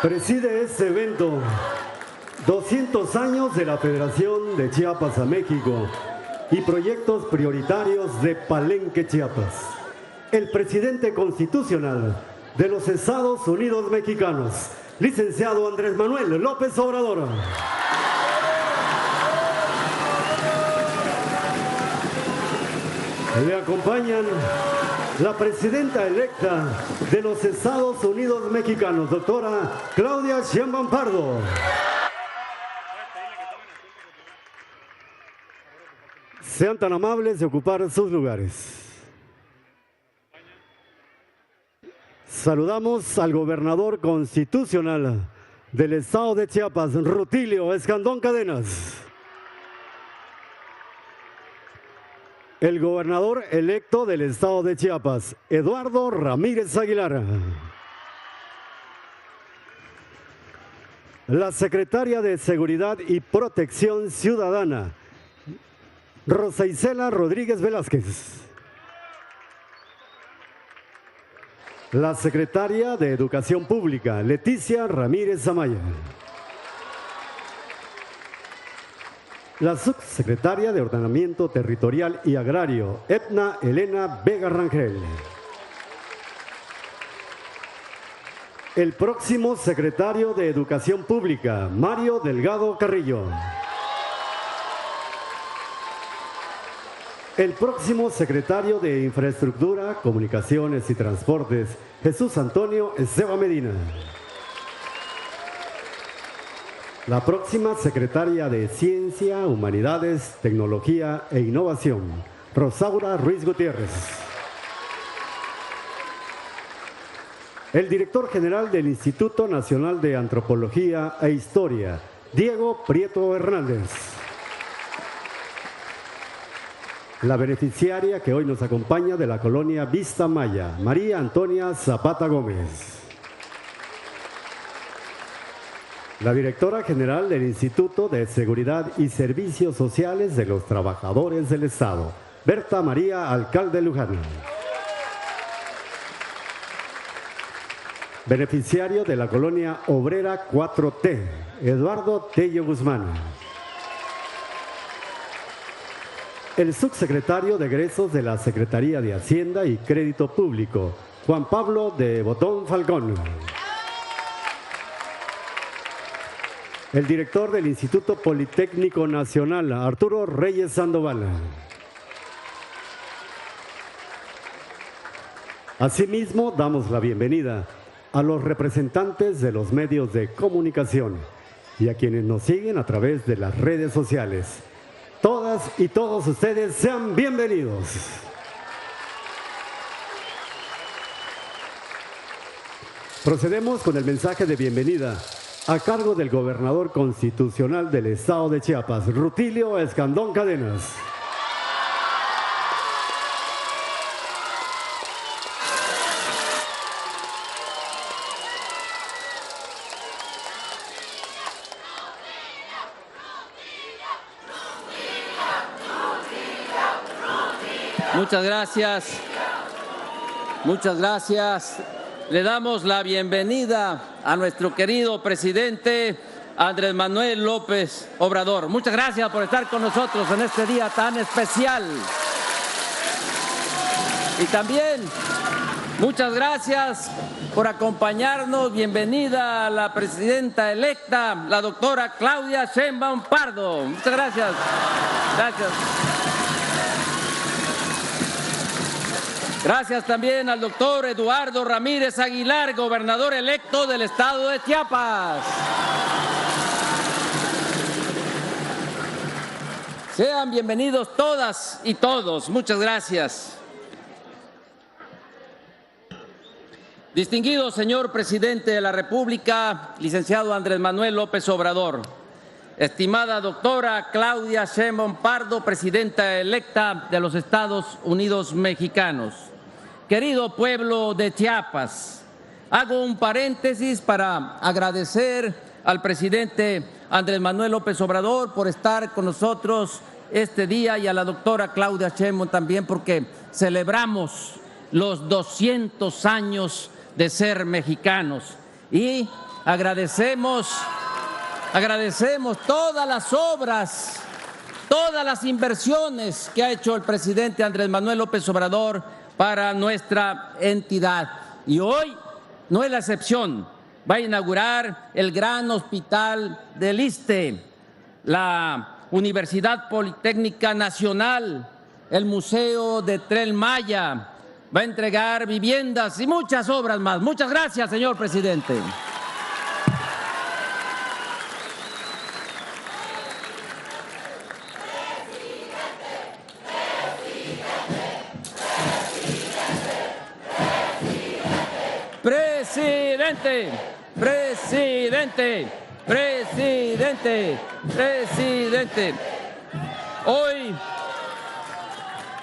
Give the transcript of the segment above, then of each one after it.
Preside este evento 200 años de la Federación de Chiapas a México y proyectos prioritarios de Palenque, Chiapas. El presidente constitucional de los Estados Unidos Mexicanos, licenciado Andrés Manuel López Obrador. Le acompañan la presidenta electa de los Estados Unidos Mexicanos, doctora Claudia Sheinbaum Pardo. Sean tan amables de ocupar sus lugares. Saludamos al gobernador constitucional del estado de Chiapas, Rutilio Escandón Cadenas. El gobernador electo del estado de Chiapas, Eduardo Ramírez Aguilar. La secretaria de Seguridad y Protección Ciudadana, Rosa Isela Rodríguez Velázquez. La secretaria de Educación Pública, Leticia Ramírez Amaya. La subsecretaria de Ordenamiento Territorial y Agrario, Edna Elena Vega Rangel. El próximo secretario de Educación Pública, Mario Delgado Carrillo. El próximo secretario de Infraestructura, Comunicaciones y Transportes, Jesús Antonio Esteba Medina. La próxima secretaria de Ciencia, Humanidades, Tecnología e Innovación, Rosaura Ruiz Gutiérrez. El director general del Instituto Nacional de Antropología e Historia, Diego Prieto Hernández. La beneficiaria que hoy nos acompaña de la colonia Vista Maya, María Antonia Zapata Gómez. La directora general del Instituto de Seguridad y Servicios Sociales de los Trabajadores del Estado, Berta María Alcalde Luján. Beneficiario de la colonia obrera 4T, Eduardo Tello Guzmán. El subsecretario de Egresos de la Secretaría de Hacienda y Crédito Público, Juan Pablo de Botón Falcón. El director del Instituto Politécnico Nacional, Arturo Reyes Sandoval. Asimismo, damos la bienvenida a los representantes de los medios de comunicación y a quienes nos siguen a través de las redes sociales. Todas y todos ustedes sean bienvenidos. Procedemos con el mensaje de bienvenida a cargo del gobernador constitucional del estado de Chiapas, Rutilio Escandón Cadenas. Muchas gracias. Muchas gracias. Le damos la bienvenida a nuestro querido presidente Andrés Manuel López Obrador. Muchas gracias por estar con nosotros en este día tan especial. Y también muchas gracias por acompañarnos. Bienvenida a la presidenta electa, la doctora Claudia Sheinbaum Pardo. Muchas gracias. Gracias. Gracias también al doctor Eduardo Ramírez Aguilar, gobernador electo del estado de Chiapas. Sean bienvenidos todas y todos. Muchas gracias. Distinguido señor presidente de la República, licenciado Andrés Manuel López Obrador, estimada doctora Claudia Sheinbaum Pardo, presidenta electa de los Estados Unidos Mexicanos, querido pueblo de Chiapas, hago un paréntesis para agradecer al presidente Andrés Manuel López Obrador por estar con nosotros este día y a la doctora Claudia Sheinbaum también porque celebramos los 200 años de ser mexicanos y agradecemos todas las obras, todas las inversiones que ha hecho el presidente Andrés Manuel López Obrador para nuestra entidad. Y hoy no es la excepción. Va a inaugurar el gran hospital del ISSSTE, la Universidad Politécnica Nacional, el Museo de Tren Maya, va a entregar viviendas y muchas obras más. Muchas gracias, señor presidente. Presidente, presidente, presidente, presidente.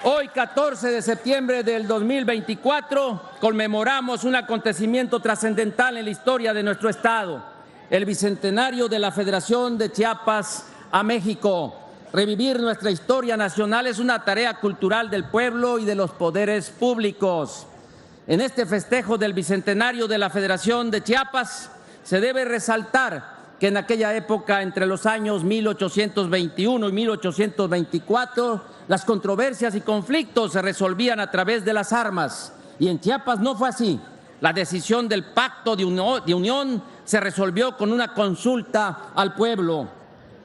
Hoy 14 de septiembre del 2024, conmemoramos un acontecimiento trascendental en la historia de nuestro Estado, el bicentenario de la Federación de Chiapas a México. Revivir nuestra historia nacional es una tarea cultural del pueblo y de los poderes públicos. En este festejo del bicentenario de la Federación de Chiapas, se debe resaltar que en aquella época, entre los años 1821 y 1824, las controversias y conflictos se resolvían a través de las armas. Y en Chiapas no fue así. La decisión del Pacto de Unión se resolvió con una consulta al pueblo.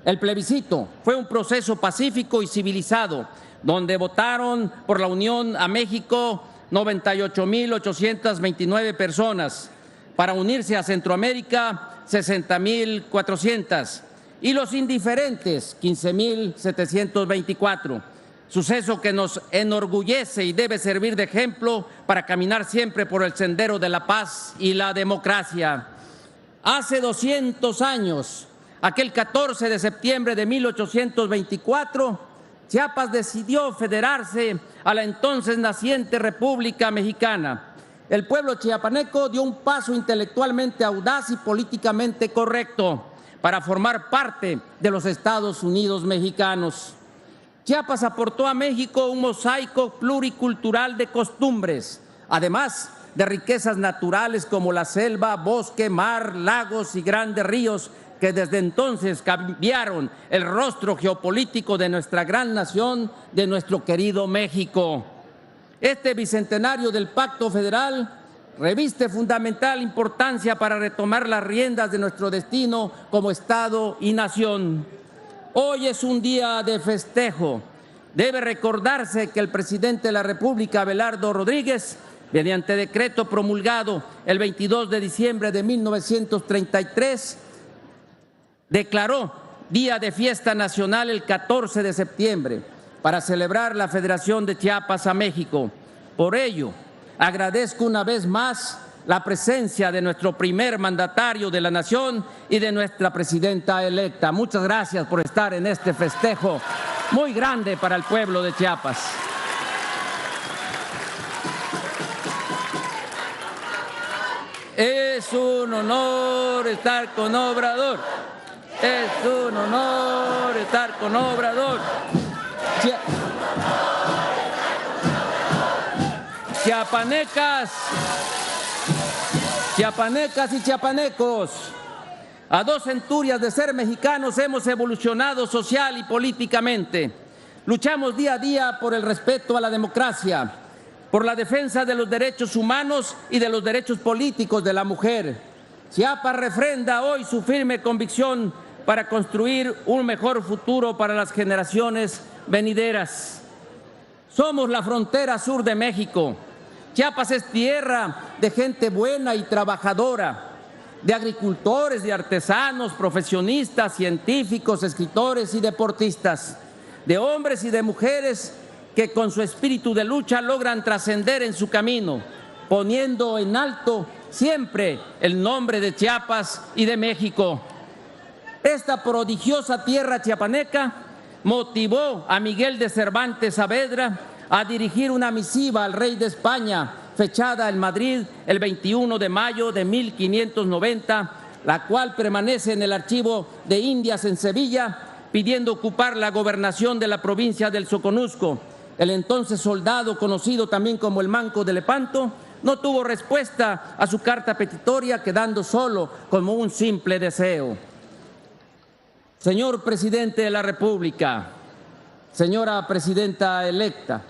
El plebiscito fue un proceso pacífico y civilizado, donde votaron por la Unión a México 98,829 personas, para unirse a Centroamérica 60,400 y los indiferentes 15,724. Suceso que nos enorgullece y debe servir de ejemplo para caminar siempre por el sendero de la paz y la democracia. Hace 200 años, aquel 14 de septiembre de 1824, Chiapas decidió federarse a la entonces naciente República Mexicana. El pueblo chiapaneco dio un paso intelectualmente audaz y políticamente correcto para formar parte de los Estados Unidos mexicanos. Chiapas aportó a México un mosaico pluricultural de costumbres, además de riquezas naturales como la selva, bosque, mar, lagos y grandes ríos, que desde entonces cambiaron el rostro geopolítico de nuestra gran nación, de nuestro querido México. Este bicentenario del Pacto Federal reviste fundamental importancia para retomar las riendas de nuestro destino como Estado y nación. Hoy es un día de festejo. Debe recordarse que el presidente de la República, Abelardo Rodríguez, mediante decreto promulgado el 22 de diciembre de 1933, declaró día de fiesta nacional el 14 de septiembre para celebrar la Federación de Chiapas a México. Por ello, agradezco una vez más la presencia de nuestro primer mandatario de la nación y de nuestra presidenta electa. Muchas gracias por estar en este festejo muy grande para el pueblo de Chiapas. Es un honor estar con Obrador. Es un honor estar con Obrador. Chiapanecas y chiapanecos, a 2 centurias de ser mexicanos hemos evolucionado social y políticamente. Luchamos día a día por el respeto a la democracia, por la defensa de los derechos humanos y de los derechos políticos de la mujer. Chiapas refrenda hoy su firme convicción para construir un mejor futuro para las generaciones venideras. Somos la frontera sur de México. Chiapas es tierra de gente buena y trabajadora, de agricultores, de artesanos, profesionistas, científicos, escritores y deportistas, de hombres y de mujeres que con su espíritu de lucha logran trascender en su camino, poniendo en alto siempre el nombre de Chiapas y de México. Esta prodigiosa tierra chiapaneca motivó a Miguel de Cervantes Saavedra a dirigir una misiva al rey de España, fechada en Madrid el 21 de mayo de 1590, la cual permanece en el archivo de Indias en Sevilla, pidiendo ocupar la gobernación de la provincia del Soconusco. El entonces soldado, conocido también como el Manco de Lepanto, no tuvo respuesta a su carta petitoria, quedando solo como un simple deseo. Señor Presidente de la República, señora Presidenta electa,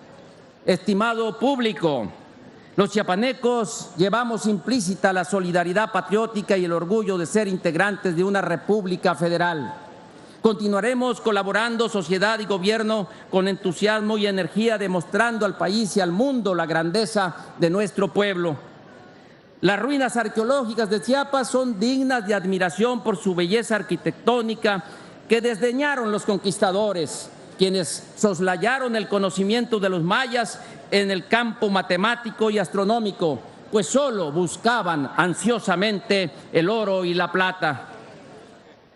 estimado público, los chiapanecos llevamos implícita la solidaridad patriótica y el orgullo de ser integrantes de una república federal. Continuaremos colaborando sociedad y gobierno con entusiasmo y energía, demostrando al país y al mundo la grandeza de nuestro pueblo. Las ruinas arqueológicas de Chiapas son dignas de admiración por su belleza arquitectónica que desdeñaron los conquistadores, quienes soslayaron el conocimiento de los mayas en el campo matemático y astronómico, pues solo buscaban ansiosamente el oro y la plata.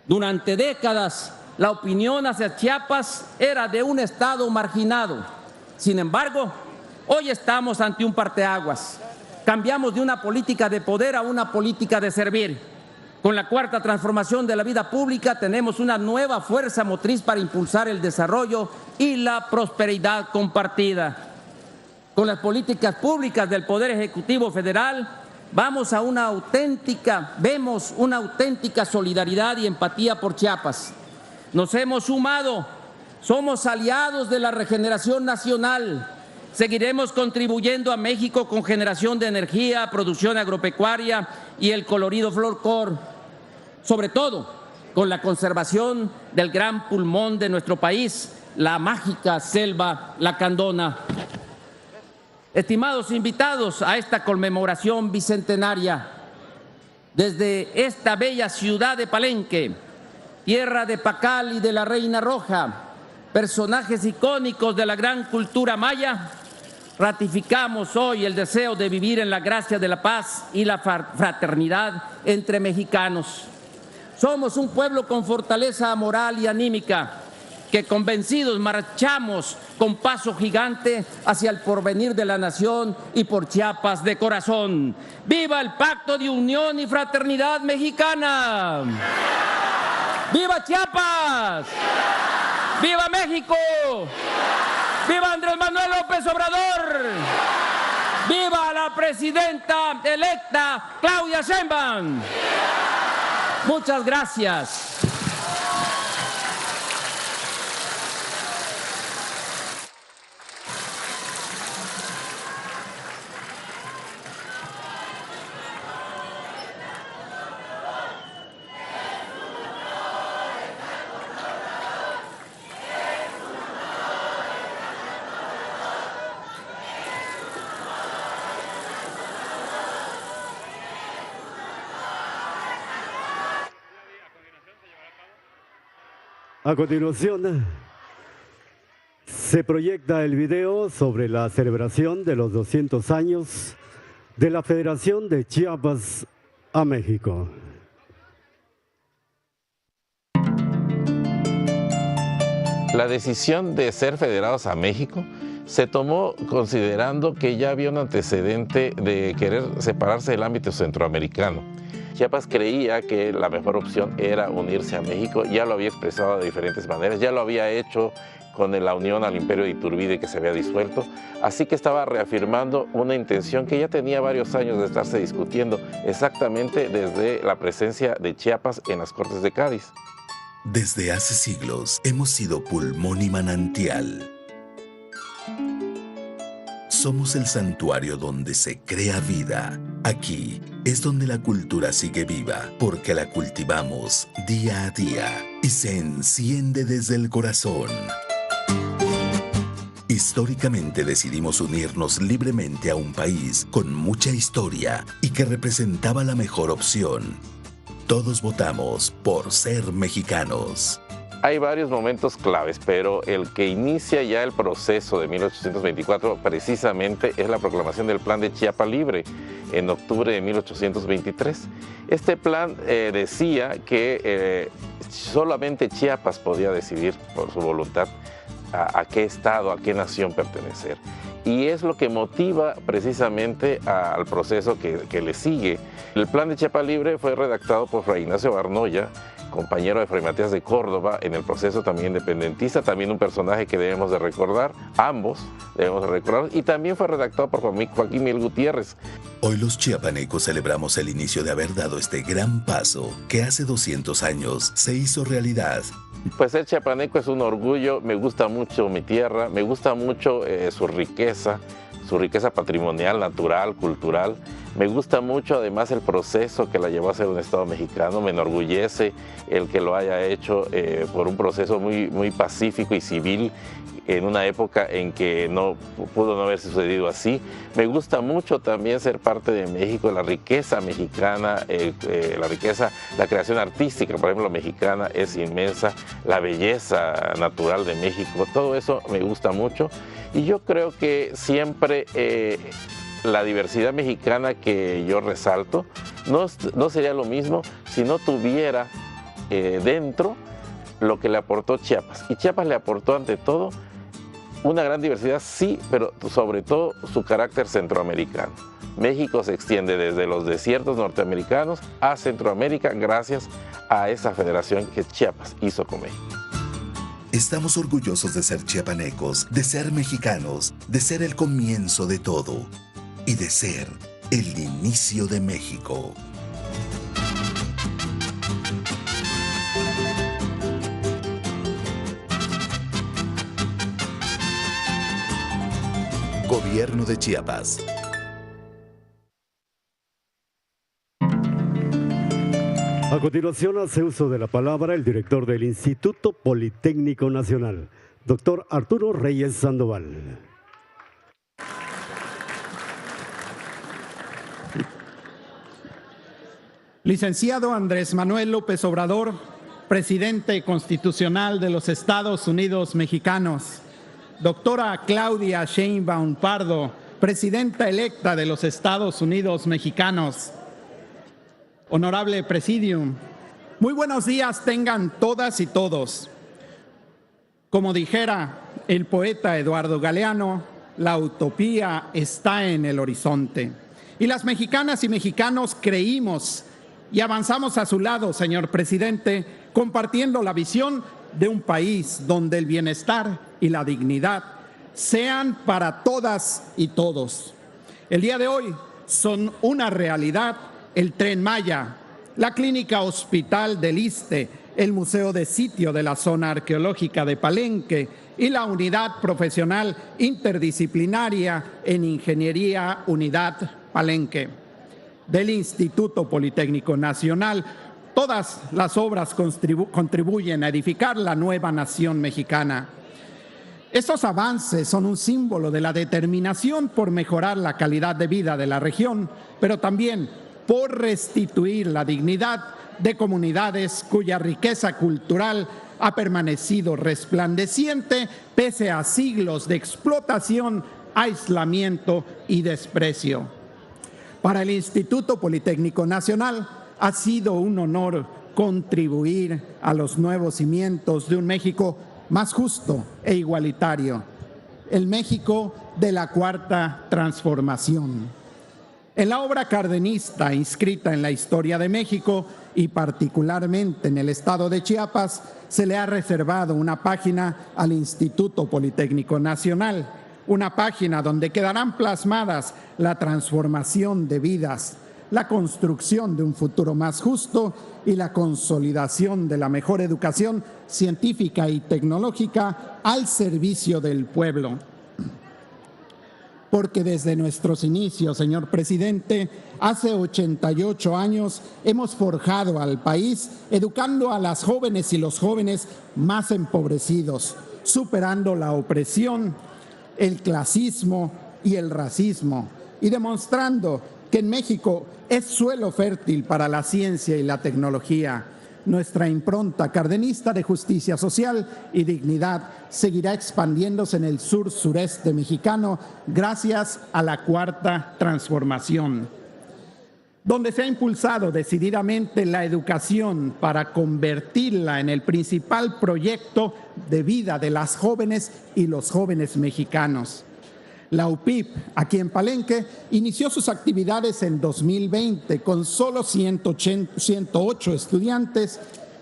Durante décadas, la opinión hacia Chiapas era de un estado marginado. Sin embargo, hoy estamos ante un parteaguas. Cambiamos de una política de poder a una política de servir. Con la cuarta transformación de la vida pública tenemos una nueva fuerza motriz para impulsar el desarrollo y la prosperidad compartida. Con las políticas públicas del Poder Ejecutivo Federal vemos una auténtica solidaridad y empatía por Chiapas. Nos hemos sumado, somos aliados de la regeneración nacional. Seguiremos contribuyendo a México con generación de energía, producción agropecuaria y el colorido folclore, sobre todo con la conservación del gran pulmón de nuestro país, la mágica selva lacandona. Estimados invitados a esta conmemoración bicentenaria, desde esta bella ciudad de Palenque, tierra de Pacal y de la Reina Roja, personajes icónicos de la gran cultura maya, ratificamos hoy el deseo de vivir en la gracia de la paz y la fraternidad entre mexicanos. Somos un pueblo con fortaleza moral y anímica, que convencidos marchamos con paso gigante hacia el porvenir de la nación y por Chiapas de corazón. ¡Viva el Pacto de Unión y Fraternidad Mexicana! ¡Viva Chiapas! ¡Viva México! ¡Viva Andrés Manuel López Obrador! ¡Viva la presidenta electa Claudia Sheinbaum! Muchas gracias. A continuación, se proyecta el video sobre la celebración de los 200 años de la Federación de Chiapas a México. La decisión de ser federados a México se tomó considerando que ya había un antecedente de querer separarse del ámbito centroamericano. Chiapas creía que la mejor opción era unirse a México, ya lo había expresado de diferentes maneras, ya lo había hecho con la unión al Imperio de Iturbide que se había disuelto, así que estaba reafirmando una intención que ya tenía varios años de estarse discutiendo, exactamente desde la presencia de Chiapas en las Cortes de Cádiz. Desde hace siglos hemos sido pulmón y manantial. Somos el santuario donde se crea vida. Aquí es donde la cultura sigue viva, porque la cultivamos día a día y se enciende desde el corazón. Históricamente decidimos unirnos libremente a un país con mucha historia y que representaba la mejor opción. Todos votamos por ser mexicanos. Hay varios momentos claves, pero el que inicia ya el proceso de 1824 precisamente es la proclamación del Plan de Chiapa Libre en octubre de 1823. Este plan decía que solamente Chiapas podía decidir por su voluntad a qué estado, a qué nación pertenecer. Y es lo que motiva precisamente al proceso que le sigue. El Plan de Chiapa Libre fue redactado por Fray Ignacio Barnoya, compañero de Fray Matías de Córdoba en el proceso también independentista, también un personaje que debemos de recordar, ambos debemos de recordar, y también fue redactado por Joaquín Miguel Gutiérrez. Hoy los chiapanecos celebramos el inicio de haber dado este gran paso que hace 200 años se hizo realidad. Pues ser chiapaneco es un orgullo, me gusta mucho mi tierra, me gusta mucho su riqueza patrimonial, natural, cultural. Me gusta mucho además el proceso que la llevó a ser un Estado mexicano, me enorgullece el que lo haya hecho por un proceso muy pacífico y civil en una época en que no pudo no haber sucedido así. Me gusta mucho también ser parte de México, la riqueza mexicana, la creación artística, por ejemplo, mexicana es inmensa, la belleza natural de México, todo eso me gusta mucho. Y yo creo que siempre la diversidad mexicana que yo resalto no sería lo mismo si no tuviera dentro lo que le aportó Chiapas. Y Chiapas le aportó ante todo una gran diversidad, sí, pero sobre todo su carácter centroamericano. México se extiende desde los desiertos norteamericanos a Centroamérica gracias a esa federación que Chiapas hizo con México. Estamos orgullosos de ser chiapanecos, de ser mexicanos, de ser el comienzo de todo y de ser el inicio de México. Gobierno de Chiapas. A continuación hace uso de la palabra el director del Instituto Politécnico Nacional, doctor Arturo Reyes Sandoval. Licenciado Andrés Manuel López Obrador, presidente constitucional de los Estados Unidos mexicanos. Doctora Claudia Sheinbaum Pardo, presidenta electa de los Estados Unidos mexicanos. Honorable Presidium, muy buenos días tengan todas y todos. Como dijera el poeta Eduardo Galeano, la utopía está en el horizonte. Y las mexicanas y mexicanos creímos y avanzamos a su lado, señor presidente, compartiendo la visión de un país donde el bienestar y la dignidad sean para todas y todos. El día de hoy son una realidad el Tren Maya, la Clínica Hospital del Iste, el Museo de Sitio de la Zona Arqueológica de Palenque y la Unidad Profesional Interdisciplinaria en Ingeniería Unidad Palenque. Del Instituto Politécnico Nacional, todas las obras contribuyen a edificar la nueva nación mexicana. Estos avances son un símbolo de la determinación por mejorar la calidad de vida de la región, pero también por restituir la dignidad de comunidades cuya riqueza cultural ha permanecido resplandeciente pese a siglos de explotación, aislamiento y desprecio. Para el Instituto Politécnico Nacional ha sido un honor contribuir a los nuevos cimientos de un México más justo e igualitario, el México de la Cuarta Transformación. En la obra cardenista inscrita en la historia de México y particularmente en el estado de Chiapas, se le ha reservado una página al Instituto Politécnico Nacional, una página donde quedarán plasmadas la transformación de vidas, la construcción de un futuro más justo y la consolidación de la mejor educación científica y tecnológica al servicio del pueblo. Porque desde nuestros inicios, señor presidente, hace 88 años hemos forjado al país, educando a las jóvenes y los jóvenes más empobrecidos, superando la opresión, el clasismo y el racismo, y demostrando que en México es suelo fértil para la ciencia y la tecnología. Nuestra impronta cardenista de justicia social y dignidad seguirá expandiéndose en el sur-sureste mexicano gracias a la Cuarta Transformación, donde se ha impulsado decididamente la educación para convertirla en el principal proyecto de vida de las jóvenes y los jóvenes mexicanos. La UPIP, aquí en Palenque, inició sus actividades en 2020 con solo 108 estudiantes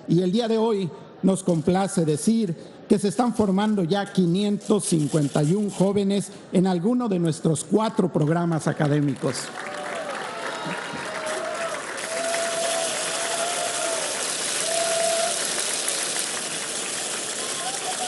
Y el día de hoy nos complace decir que se están formando ya 551 jóvenes en alguno de nuestros 4 programas académicos.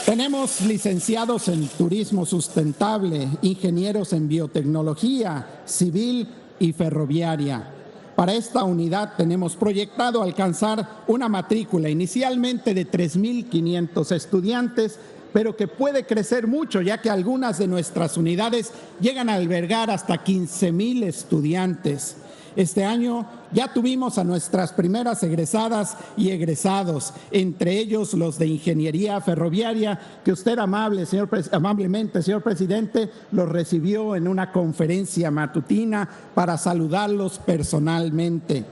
Tenemos licenciados en turismo sustentable, ingenieros en biotecnología, civil y ferroviaria. Para esta unidad tenemos proyectado alcanzar una matrícula inicialmente de 3,500 estudiantes, pero que puede crecer mucho, ya que algunas de nuestras unidades llegan a albergar hasta 15,000 estudiantes. Este año ya tuvimos a nuestras primeras egresadas y egresados, entre ellos los de Ingeniería Ferroviaria, que usted amablemente, señor presidente, los recibió en una conferencia matutina para saludarlos personalmente.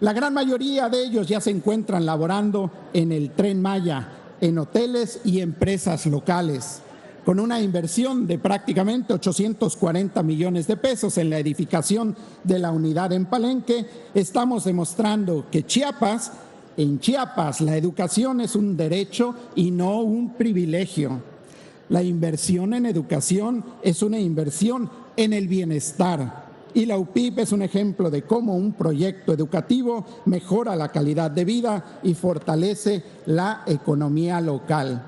La gran mayoría de ellos ya se encuentran laborando en el Tren Maya, en hoteles y empresas locales, con una inversión de prácticamente 840 millones de pesos en la edificación de la unidad en Palenque. Estamos demostrando que en Chiapas, la educación es un derecho y no un privilegio. La inversión en educación es una inversión en el bienestar. Y la UPIP es un ejemplo de cómo un proyecto educativo mejora la calidad de vida y fortalece la economía local.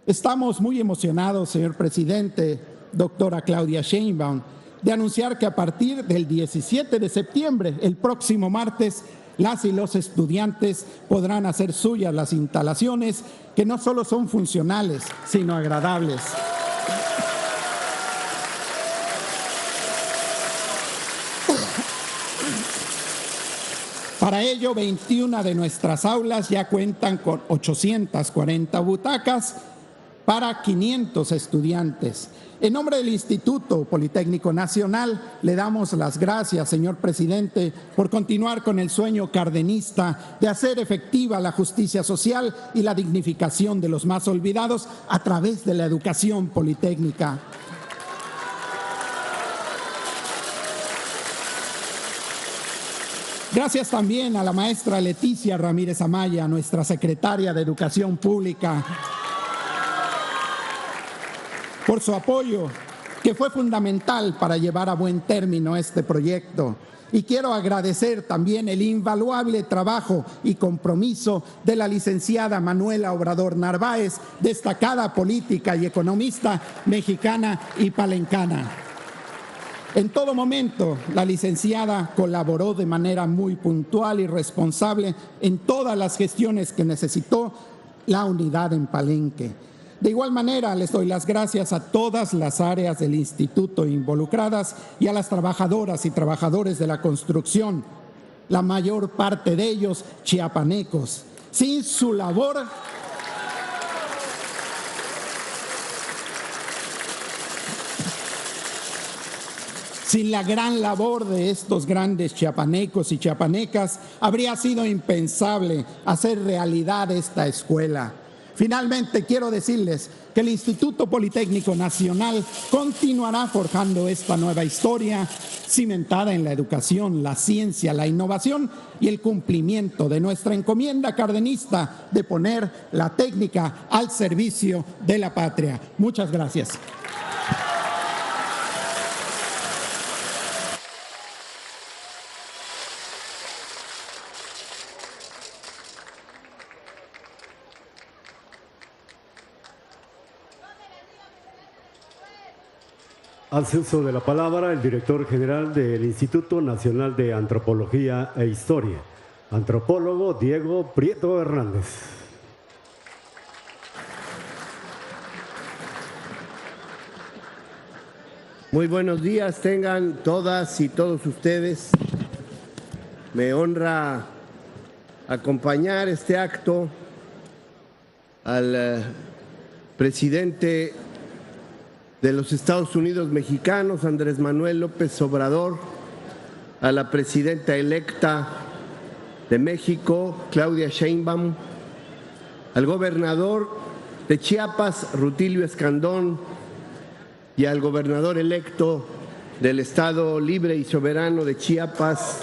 Estamos muy emocionados, señor presidente, doctora Claudia Sheinbaum, de anunciar que a partir del 17 de septiembre, el próximo martes, las y los estudiantes podrán hacer suyas las instalaciones que no solo son funcionales, sino agradables. Para ello, 21 de nuestras aulas ya cuentan con 840 butacas para 500 estudiantes. En nombre del Instituto Politécnico Nacional, le damos las gracias, señor presidente, por continuar con el sueño cardenista de hacer efectiva la justicia social y la dignificación de los más olvidados a través de la educación politécnica. Gracias también a la maestra Leticia Ramírez Amaya, nuestra secretaria de Educación Pública, por su apoyo, que fue fundamental para llevar a buen término este proyecto. Y quiero agradecer también el invaluable trabajo y compromiso de la licenciada Manuela Obrador Narváez, destacada política y economista mexicana y palencana. En todo momento, la licenciada colaboró de manera muy puntual y responsable en todas las gestiones que necesitó la unidad en Palenque. De igual manera, les doy las gracias a todas las áreas del instituto involucradas y a las trabajadoras y trabajadores de la construcción, la mayor parte de ellos chiapanecos. Sin su labor, sin la gran labor de estos grandes chiapanecos y chiapanecas, habría sido impensable hacer realidad esta escuela. Finalmente, quiero decirles que el Instituto Politécnico Nacional continuará forjando esta nueva historia cimentada en la educación, la ciencia, la innovación y el cumplimiento de nuestra encomienda cardenista de poner la técnica al servicio de la patria. Muchas gracias. Hace uso de la palabra el director general del Instituto Nacional de Antropología e Historia, antropólogo Diego Prieto Hernández. Muy buenos días tengan todas y todos ustedes. Me honra acompañar este acto al presidente de los Estados Unidos mexicanos, Andrés Manuel López Obrador, a la presidenta electa de México, Claudia Sheinbaum, al gobernador de Chiapas, Rutilio Escandón, y al gobernador electo del Estado Libre y Soberano de Chiapas,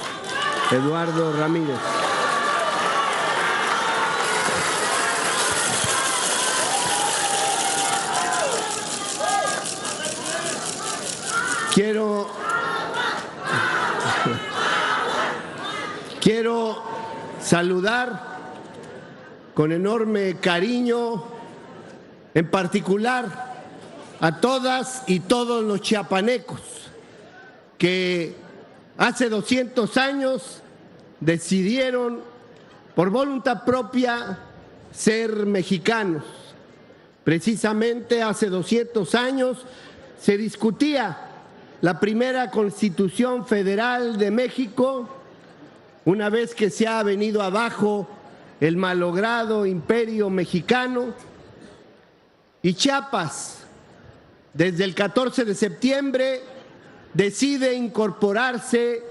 Eduardo Ramírez. Quiero saludar con enorme cariño, en particular, a todas y todos los chiapanecos que hace 200 años decidieron por voluntad propia ser mexicanos. Precisamente hace 200 años se discutía la primera Constitución Federal de México, una vez que se ha venido abajo el malogrado imperio mexicano, y Chiapas, desde el 14 de septiembre, decide incorporarse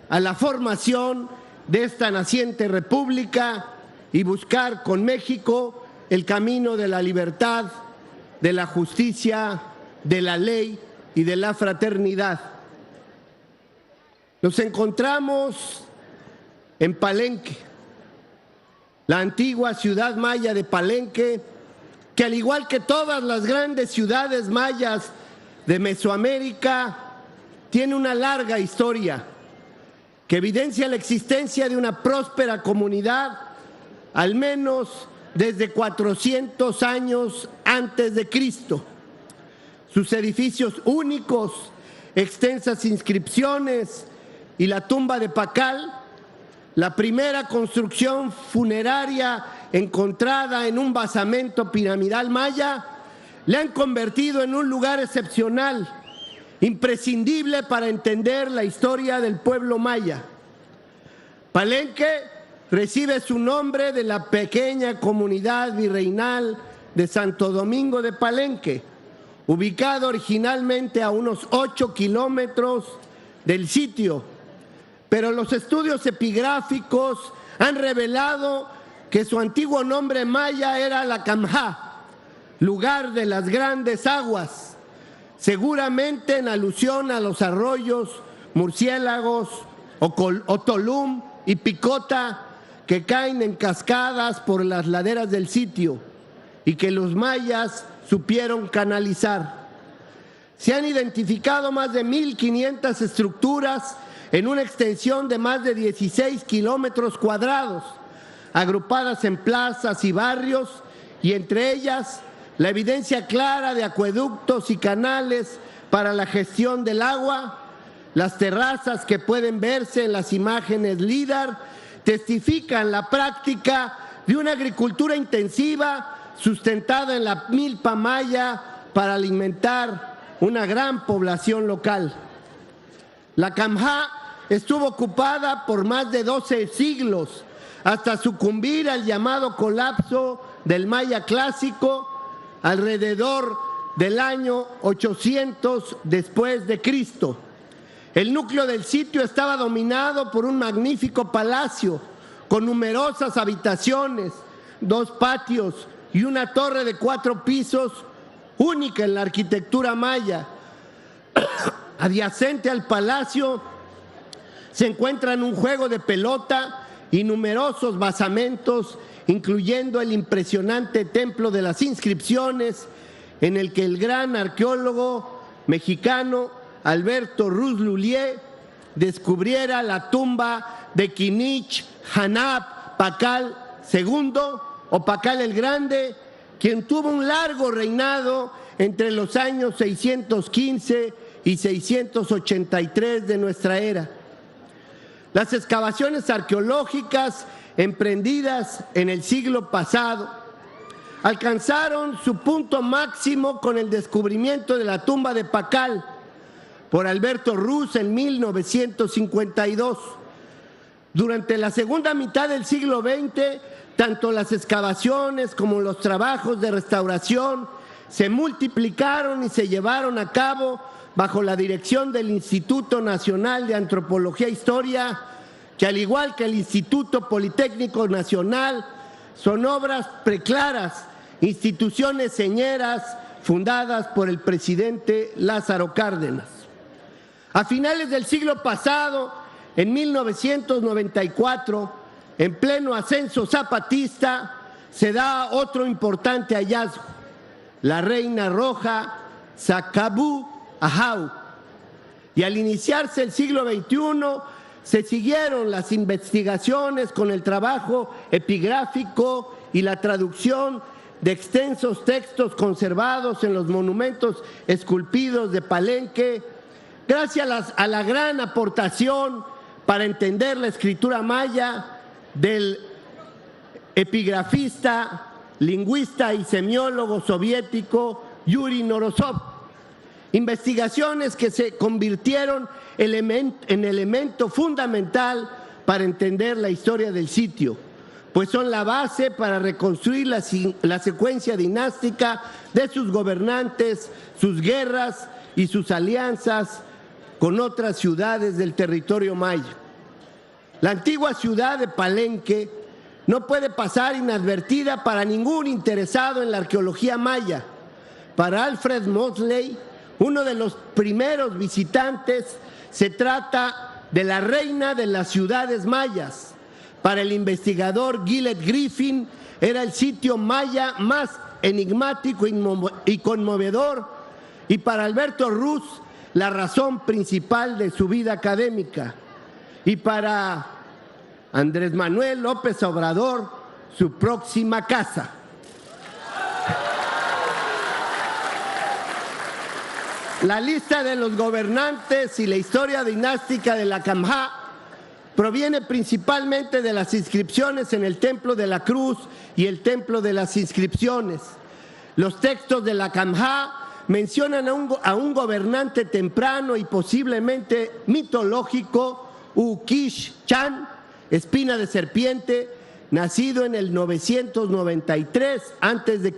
a la formación de esta naciente república y buscar con México el camino de la libertad, de la justicia, de la ley y de la fraternidad. Nos encontramos en Palenque, la antigua ciudad maya de Palenque, que al igual que todas las grandes ciudades mayas de Mesoamérica, tiene una larga historia que evidencia la existencia de una próspera comunidad, al menos desde 400 años antes de Cristo. Sus edificios únicos, extensas inscripciones y la tumba de Pacal, la primera construcción funeraria encontrada en un basamento piramidal maya, le han convertido en un lugar excepcional, imprescindible para entender la historia del pueblo maya. Palenque recibe su nombre de la pequeña comunidad virreinal de Santo Domingo de Palenque, ubicado originalmente a unos 8 kilómetros del sitio, pero los estudios epigráficos han revelado que su antiguo nombre maya era la Camjá, lugar de las grandes aguas, seguramente en alusión a los arroyos Murciélagos, Otolum y Picota, que caen en cascadas por las laderas del sitio y que los mayas supieron canalizar. Se han identificado más de 1,500 estructuras en una extensión de más de 16 kilómetros cuadrados, agrupadas en plazas y barrios, y entre ellas la evidencia clara de acueductos y canales para la gestión del agua. Las terrazas que pueden verse en las imágenes LIDAR testifican la práctica de una agricultura intensiva sustentada en la milpa maya para alimentar una gran población local. La Camjá estuvo ocupada por más de 12 siglos hasta sucumbir al llamado colapso del maya clásico alrededor del año 800 después de Cristo. El núcleo del sitio estaba dominado por un magnífico palacio con numerosas habitaciones, 2 patios y una torre de 4 pisos, única en la arquitectura maya. Adyacente al palacio se encuentran un juego de pelota y numerosos basamentos, incluyendo el impresionante Templo de las Inscripciones, en el que el gran arqueólogo mexicano Alberto Ruz Lullier descubriera la tumba de Kinich Hanap Pacal II o Pacal el Grande, quien tuvo un largo reinado entre los años 615 y 683 de nuestra era. Las excavaciones arqueológicas emprendidas en el siglo pasado alcanzaron su punto máximo con el descubrimiento de la tumba de Pacal por Alberto Ruz en 1952. Durante la segunda mitad del siglo XX, tanto las excavaciones como los trabajos de restauración se multiplicaron y se llevaron a cabo bajo la dirección del Instituto Nacional de Antropología e Historia, que al igual que el Instituto Politécnico Nacional, son obras preclaras, instituciones señeras fundadas por el presidente Lázaro Cárdenas. A finales del siglo pasado, en 1994, en pleno ascenso zapatista, se da otro importante hallazgo, la Reina Roja Sacabú Ajau. Y al iniciarse el siglo XXI, se siguieron las investigaciones con el trabajo epigráfico y la traducción de extensos textos conservados en los monumentos esculpidos de Palenque, gracias a la gran aportación para entender la escritura maya del epigrafista, lingüista y semiólogo soviético Yuri Norosov. Investigaciones que se convirtieron en elemento fundamental para entender la historia del sitio, pues son la base para reconstruir la secuencia dinástica de sus gobernantes, sus guerras y sus alianzas con otras ciudades del territorio maya. La antigua ciudad de Palenque no puede pasar inadvertida para ningún interesado en la arqueología maya. Para Alfred Mosley, uno de los primeros visitantes, se trata de la reina de las ciudades mayas. Para el investigador Gillett Griffin, era el sitio maya más enigmático y conmovedor, y para Alberto Ruz, la razón principal de su vida académica. Y para Andrés Manuel López Obrador, su próxima casa. La lista de los gobernantes y la historia dinástica de la Kamha proviene principalmente de las inscripciones en el Templo de la Cruz y el Templo de las Inscripciones. Los textos de la Kamha mencionan a un gobernante temprano y posiblemente mitológico, Ukish Chan, espina de serpiente, nacido en el 993 a.C.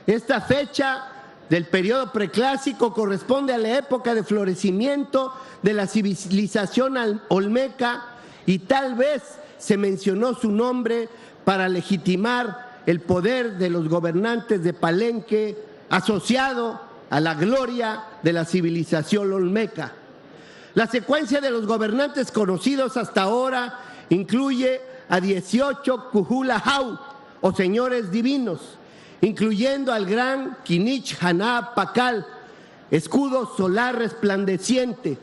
Esta fecha del periodo preclásico corresponde a la época de florecimiento de la civilización olmeca y tal vez se mencionó su nombre para legitimar el poder de los gobernantes de Palenque asociado a la gloria de la civilización olmeca. La secuencia de los gobernantes conocidos hasta ahora incluye a 18 Kuhula-Hau o señores divinos, incluyendo al gran Kinich Haná Pakal, escudo solar resplandeciente,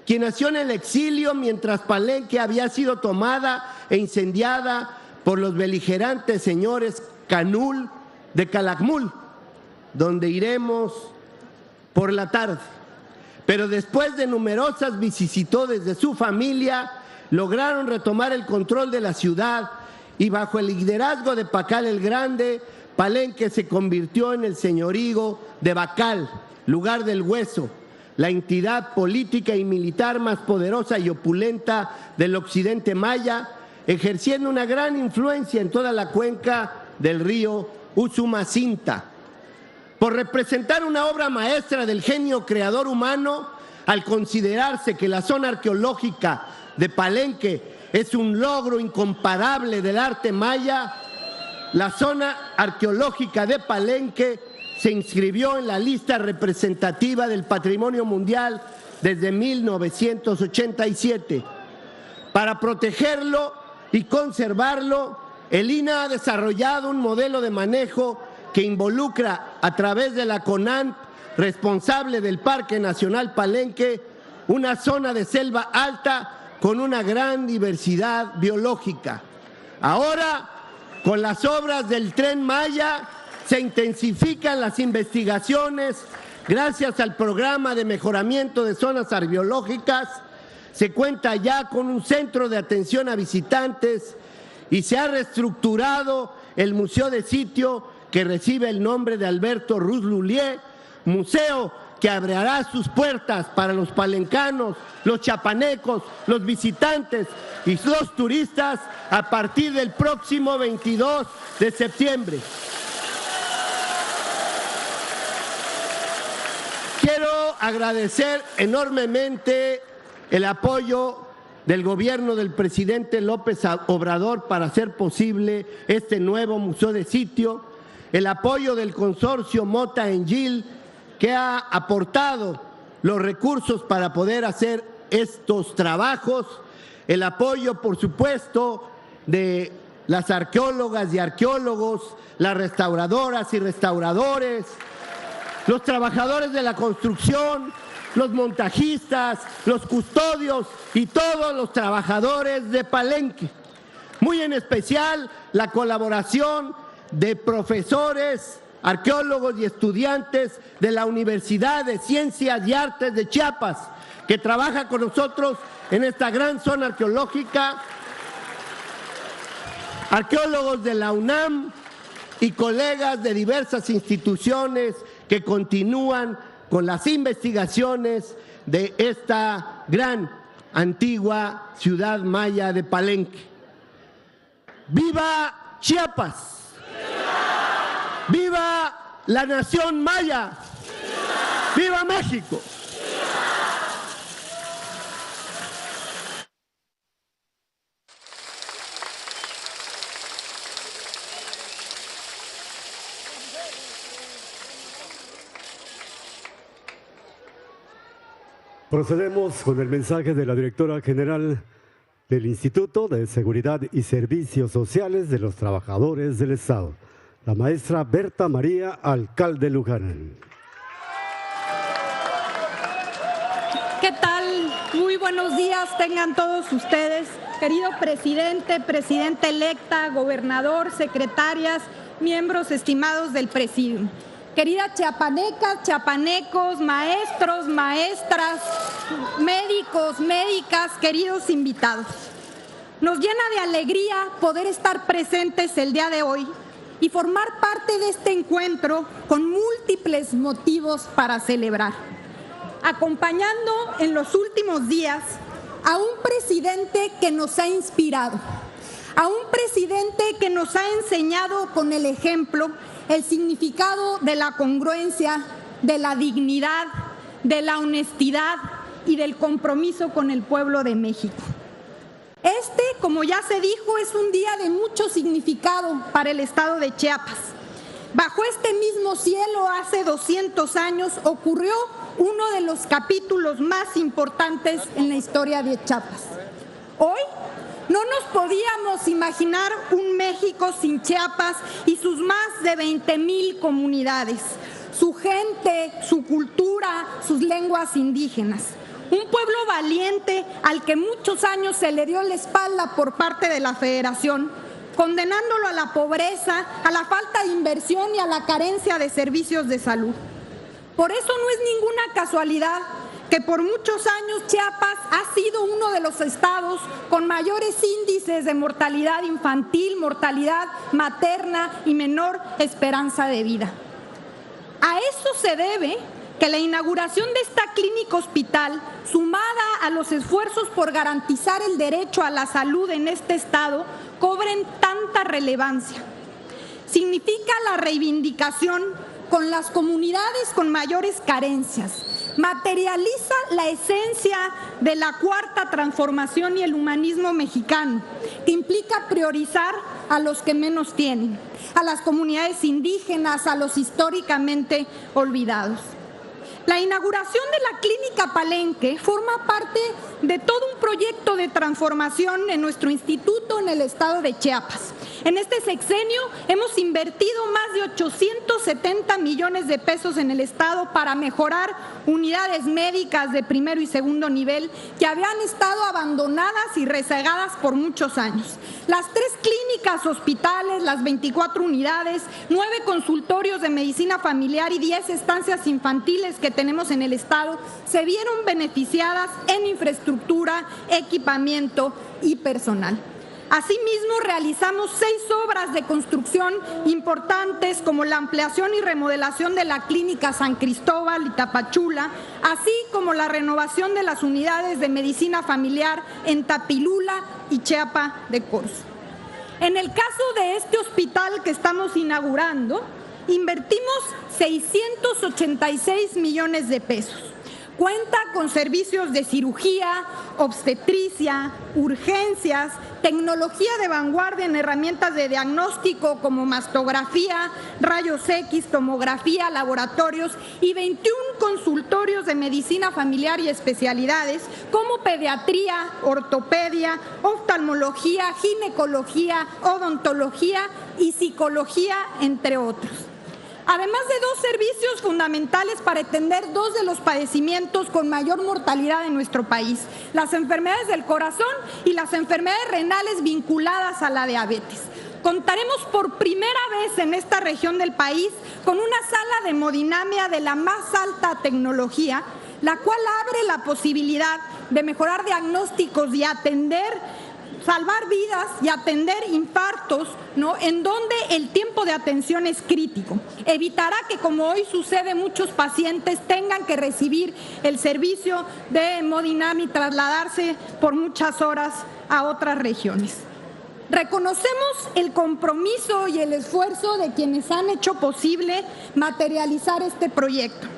quien nació en el exilio mientras Palenque había sido tomada e incendiada por los beligerantes señores Canul de Calakmul, donde iremos por la tarde. Pero después de numerosas vicisitudes de su familia, lograron retomar el control de la ciudad y bajo el liderazgo de Pakal el Grande, Palenque se convirtió en el señorío de Bacal, lugar del hueso, la entidad política y militar más poderosa y opulenta del occidente maya, ejerciendo una gran influencia en toda la cuenca del río Usumacinta. Por representar una obra maestra del genio creador humano, al considerarse que la zona arqueológica de Palenque es un logro incomparable del arte maya, la zona arqueológica de Palenque se inscribió en la lista representativa del Patrimonio Mundial desde 1987. Para protegerlo y conservarlo, el INAH ha desarrollado un modelo de manejo que involucra a través de la CONANT, responsable del Parque Nacional Palenque, una zona de selva alta con una gran diversidad biológica. Ahora, con las obras del Tren Maya, se intensifican las investigaciones gracias al programa de mejoramiento de zonas arqueológicas. Se cuenta ya con un centro de atención a visitantes y se ha reestructurado el Museo de Sitio que recibe el nombre de Alberto Ruz Lullier, museo que abrirá sus puertas para los palencanos, los chapanecos, los visitantes y los turistas a partir del próximo 22 de septiembre. Quiero agradecer enormemente el apoyo del gobierno del presidente López Obrador para hacer posible este nuevo museo de sitio, el apoyo del consorcio Mota Engil, que ha aportado los recursos para poder hacer estos trabajos, el apoyo, por supuesto, de las arqueólogas y arqueólogos, las restauradoras y restauradores, los trabajadores de la construcción, los montajistas, los custodios y todos los trabajadores de Palenque. Muy en especial la colaboración de profesores, arqueólogos y estudiantes de la Universidad de Ciencias y Artes de Chiapas, que trabaja con nosotros en esta gran zona arqueológica, arqueólogos de la UNAM y colegas de diversas instituciones que continúan con las investigaciones de esta gran antigua ciudad maya de Palenque. ¡Viva Chiapas! ¡Viva la nación maya! ¡Viva México! Procedemos con el mensaje de la directora general del Instituto de Seguridad y Servicios Sociales de los Trabajadores del Estado, la maestra Berta María Alcalde Luján. ¿Qué tal? Muy buenos días tengan todos ustedes, querido presidente, presidenta electa, gobernador, secretarias, miembros estimados del presidium. Queridas chiapanecas, chiapanecos, maestros, maestras, médicos, médicas, queridos invitados. Nos llena de alegría poder estar presentes el día de hoy y formar parte de este encuentro con múltiples motivos para celebrar. Acompañando en los últimos días a un presidente que nos ha inspirado, a un presidente que nos ha enseñado con el ejemplo el significado de la congruencia, de la dignidad, de la honestidad y del compromiso con el pueblo de México. Este, como ya se dijo, es un día de mucho significado para el estado de Chiapas. Bajo este mismo cielo, hace 200 años, ocurrió uno de los capítulos más importantes en la historia de Chiapas. Hoy no nos podíamos imaginar un México sin Chiapas y sus más de 20,000 comunidades, su gente, su cultura, sus lenguas indígenas. Un pueblo valiente al que muchos años se le dio la espalda por parte de la Federación, condenándolo a la pobreza, a la falta de inversión y a la carencia de servicios de salud. Por eso no es ninguna casualidad que por muchos años Chiapas ha sido uno de los estados con mayores índices de mortalidad infantil, mortalidad materna y menor esperanza de vida. A eso se debe que la inauguración de esta clínica hospital, sumada a los esfuerzos por garantizar el derecho a la salud en este estado, cobren tanta relevancia. Significa la reivindicación con las comunidades con mayores carencias, materializa la esencia de la cuarta transformación y el humanismo mexicano, que implica priorizar a los que menos tienen, a las comunidades indígenas, a los históricamente olvidados. La inauguración de la Clínica Palenque forma parte de todo un proyecto de transformación en nuestro instituto en el estado de Chiapas. En este sexenio hemos invertido más de 870 millones de pesos en el estado para mejorar unidades médicas de primero y segundo nivel que habían estado abandonadas y rezagadas por muchos años. Las 3 clínicas hospitales, las 24 unidades, 9 consultorios de medicina familiar y 10 estancias infantiles que tenemos en el estado se vieron beneficiadas en infraestructura, equipamiento y personal. Asimismo, realizamos 6 obras de construcción importantes como la ampliación y remodelación de la Clínica San Cristóbal y Tapachula, así como la renovación de las unidades de medicina familiar en Tapilula y Chiapa de Corzo. En el caso de este hospital que estamos inaugurando, invertimos 686 millones de pesos. Cuenta con servicios de cirugía, obstetricia, urgencias, tecnología de vanguardia en herramientas de diagnóstico como mastografía, rayos X, tomografía, laboratorios y 21 consultorios de medicina familiar y especialidades como pediatría, ortopedia, oftalmología, ginecología, odontología y psicología, entre otros. además de dos servicios fundamentales para atender dos de los padecimientos con mayor mortalidad en nuestro país, las enfermedades del corazón y las enfermedades renales vinculadas a la diabetes. Contaremos por primera vez en esta región del país con una sala de hemodinamia de la más alta tecnología, la cual abre la posibilidad de mejorar diagnósticos y salvar vidas y atender infartos, ¿no?, en donde el tiempo de atención es crítico. Evitará que, como hoy sucede, muchos pacientes tengan que recibir el servicio de hemodinamia y trasladarse por muchas horas a otras regiones. Reconocemos el compromiso y el esfuerzo de quienes han hecho posible materializar este proyecto.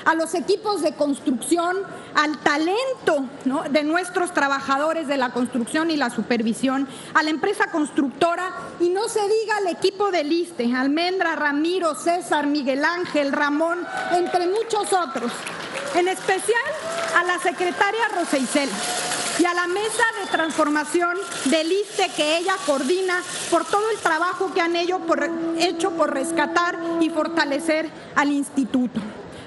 A los equipos de construcción, al talento, ¿no?, de nuestros trabajadores de la construcción y la supervisión, a la empresa constructora y no se diga al equipo del ISSSTE, Almendra, Ramiro, César, Miguel Ángel, Ramón, entre muchos otros. En especial a la secretaria Rosa Isela y a la mesa de transformación del ISSSTE que ella coordina por todo el trabajo que han hecho por rescatar y fortalecer al instituto.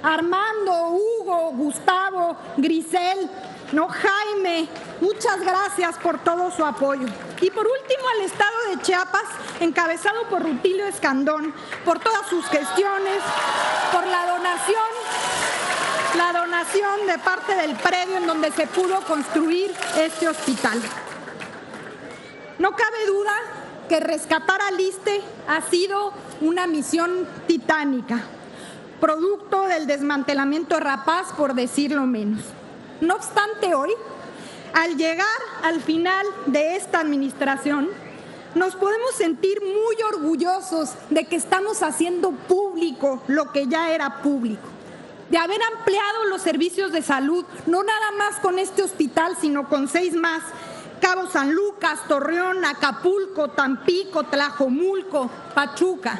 Armando, Hugo, Gustavo, Grisel, ¿no?, Jaime, muchas gracias por todo su apoyo. Y por último al Estado de Chiapas, encabezado por Rutilio Escandón, por todas sus gestiones, por la donación de parte del predio en donde se pudo construir este hospital. No cabe duda que rescatar al ISSSTE ha sido una misión titánica, producto del desmantelamiento rapaz, por decirlo menos. No obstante, hoy, al llegar al final de esta administración, nos podemos sentir muy orgullosos de que estamos haciendo público lo que ya era público, de haber ampliado los servicios de salud, no nada más con este hospital, sino con 6 más, Cabo San Lucas, Torreón, Acapulco, Tampico, Tlajomulco, Pachuca.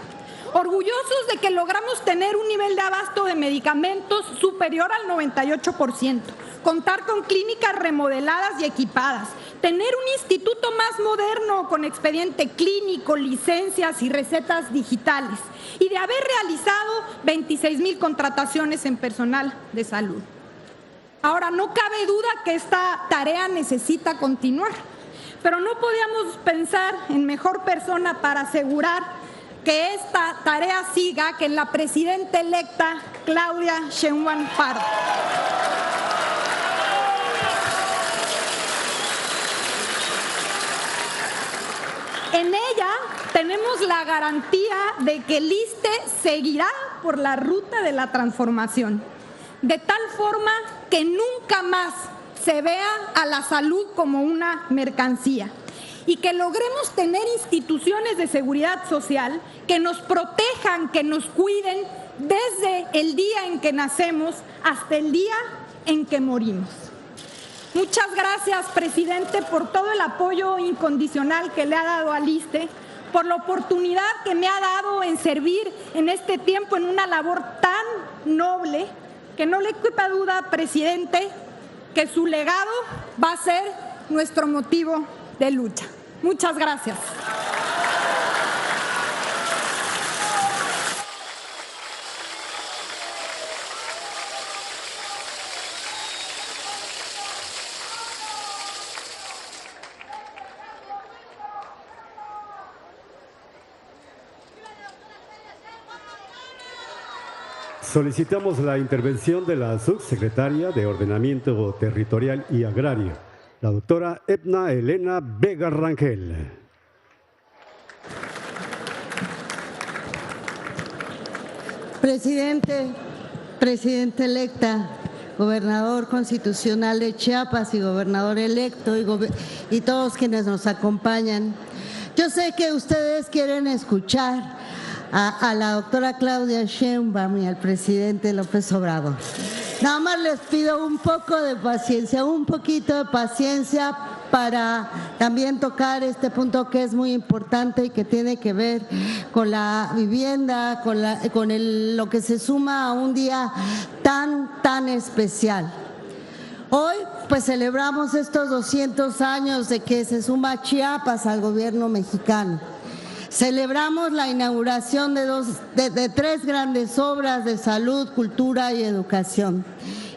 Orgullosos de que logramos tener un nivel de abasto de medicamentos superior al 98%, contar con clínicas remodeladas y equipadas, tener un instituto más moderno con expediente clínico, licencias y recetas digitales, y de haber realizado 26,000 contrataciones en personal de salud. Ahora, no cabe duda que esta tarea necesita continuar, pero no podíamos pensar en mejor persona para asegurar que esta tarea siga que la presidenta electa Claudia Sheinbaum Pardo. En ella tenemos la garantía de que el ISSSTE seguirá por la ruta de la transformación, de tal forma que nunca más se vea a la salud como una mercancía, y que logremos tener instituciones de seguridad social que nos protejan, que nos cuiden desde el día en que nacemos hasta el día en que morimos. Muchas gracias, presidente, por todo el apoyo incondicional que le ha dado al ISSSTE, por la oportunidad que me ha dado en servir en este tiempo en una labor tan noble, que no le quepa duda, presidente, que su legado va a ser nuestro motivo de lucha. Muchas gracias. Solicitamos la intervención de la subsecretaria de Ordenamiento Territorial y Agrario, la doctora Edna Elena Vega Rangel. Presidente electa, gobernador constitucional de Chiapas y gobernador electo y todos quienes nos acompañan. Yo sé que ustedes quieren escuchar a la doctora Claudia Sheinbaum y al presidente López Obrador. Nada más les pido un poco de paciencia, un poquito de paciencia para también tocar este punto que es muy importante y que tiene que ver con la vivienda, con lo que se suma a un día tan especial. Hoy pues celebramos estos 200 años de que se suma Chiapas al gobierno mexicano. Celebramos la inauguración de 3 grandes obras de salud, cultura y educación.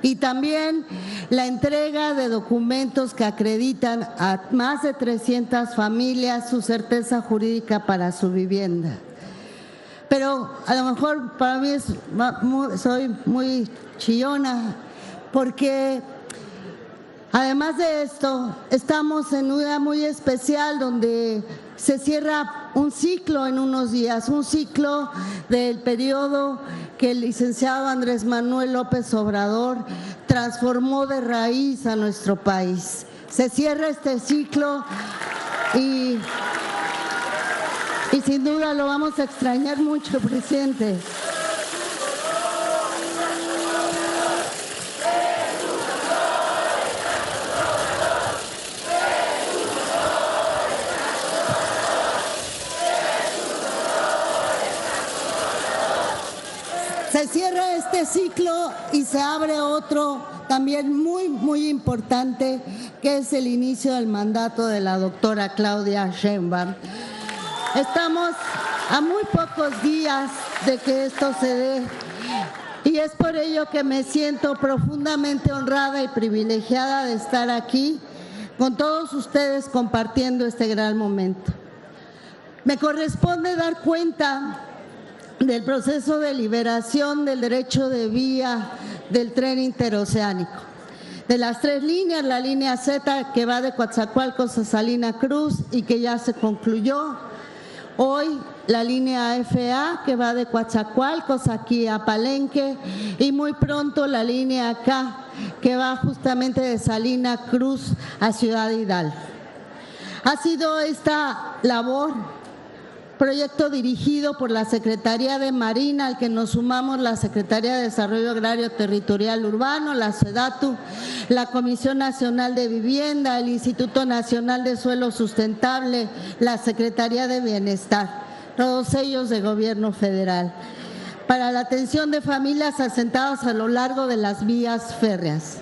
Y también la entrega de documentos que acreditan a más de 300 familias su certeza jurídica para su vivienda. Pero a lo mejor para mí soy muy chillona, porque además de esto, estamos en una muy especial donde se cierra un ciclo en unos días, un ciclo del periodo que el licenciado Andrés Manuel López Obrador transformó de raíz a nuestro país. Se cierra este ciclo y sin duda lo vamos a extrañar mucho, presidente. Se cierra este ciclo y se abre otro también muy importante, que es el inicio del mandato de la doctora Claudia Sheinbaum. Estamos a muy pocos días de que esto se dé y es por ello que me siento profundamente honrada y privilegiada de estar aquí con todos ustedes compartiendo este gran momento. Me corresponde dar cuenta del proceso de liberación del derecho de vía del tren interoceánico. De las 3 líneas, la línea Z que va de Coatzacoalcos a Salina Cruz y que ya se concluyó. Hoy la línea FA que va de Coatzacoalcos aquí a Palenque y muy pronto la línea K que va justamente de Salina Cruz a Ciudad Hidalgo. Ha sido esta labor, proyecto dirigido por la Secretaría de Marina, al que nos sumamos la Secretaría de Desarrollo Agrario Territorial Urbano, la SEDATU, la Comisión Nacional de Vivienda, el Instituto Nacional de Suelo Sustentable, la Secretaría de Bienestar, todos ellos de Gobierno Federal, para la atención de familias asentadas a lo largo de las vías férreas.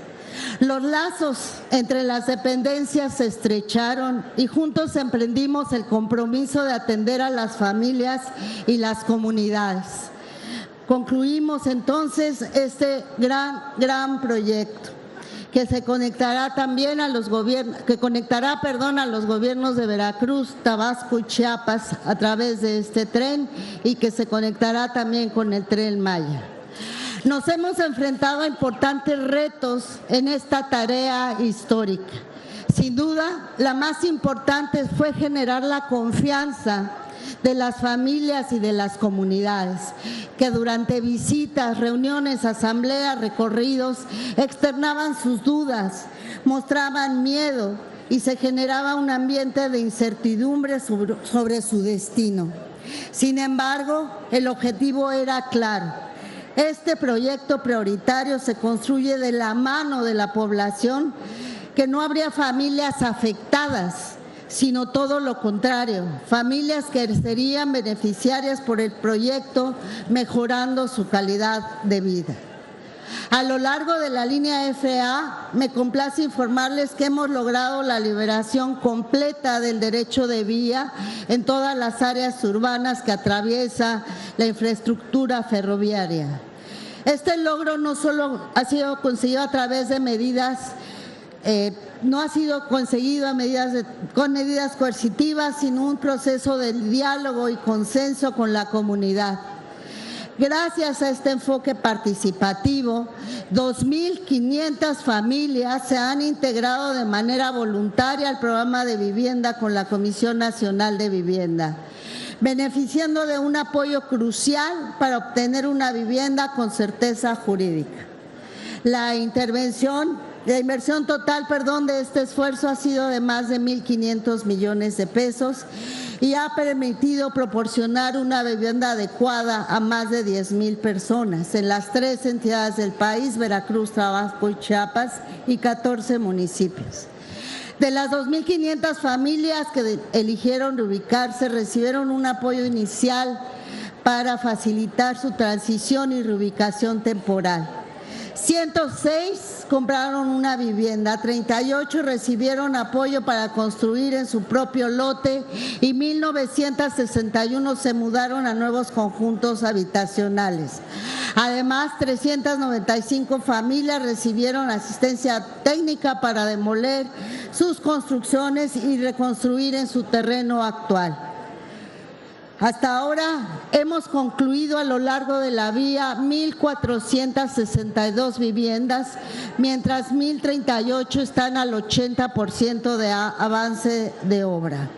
Los lazos entre las dependencias se estrecharon y juntos emprendimos el compromiso de atender a las familias y las comunidades. Concluimos entonces este gran proyecto que se conectará también a los gobiernos, a los gobiernos de Veracruz, Tabasco y Chiapas a través de este tren y que se conectará también con el Tren Maya. Nos hemos enfrentado a importantes retos en esta tarea histórica. Sin duda, la más importante fue generar la confianza de las familias y de las comunidades, que durante visitas, reuniones, asambleas, recorridos, externaban sus dudas, mostraban miedo y se generaba un ambiente de incertidumbre sobre su destino. Sin embargo, el objetivo era claro. Este proyecto prioritario se construye de la mano de la población, que no habría familias afectadas, sino todo lo contrario, familias que serían beneficiarias por el proyecto, mejorando su calidad de vida. A lo largo de la línea FA, me complace informarles que hemos logrado la liberación completa del derecho de vía en todas las áreas urbanas que atraviesa la infraestructura ferroviaria. Este logro no solo ha sido conseguido a través de medidas, no ha sido conseguido con medidas coercitivas, sino un proceso de diálogo y consenso con la comunidad. Gracias a este enfoque participativo, 2.500 familias se han integrado de manera voluntaria al programa de vivienda con la Comisión Nacional de Vivienda, beneficiando de un apoyo crucial para obtener una vivienda con certeza jurídica. La inversión total de este esfuerzo ha sido de más de 1.500 millones de pesos y ha permitido proporcionar una vivienda adecuada a más de 10,000 personas en las 3 entidades del país, Veracruz, Tabasco y Chiapas, y 14 municipios. De las 2.500 familias que eligieron reubicarse, recibieron un apoyo inicial para facilitar su transición y reubicación temporal. 106 compraron una vivienda, 38 recibieron apoyo para construir en su propio lote y 1,961 se mudaron a nuevos conjuntos habitacionales. Además, 395 familias recibieron asistencia técnica para demoler sus construcciones y reconstruir en su terreno actual. Hasta ahora hemos concluido a lo largo de la vía 1,462 viviendas, mientras 1,038 están al 80% de avance de obra.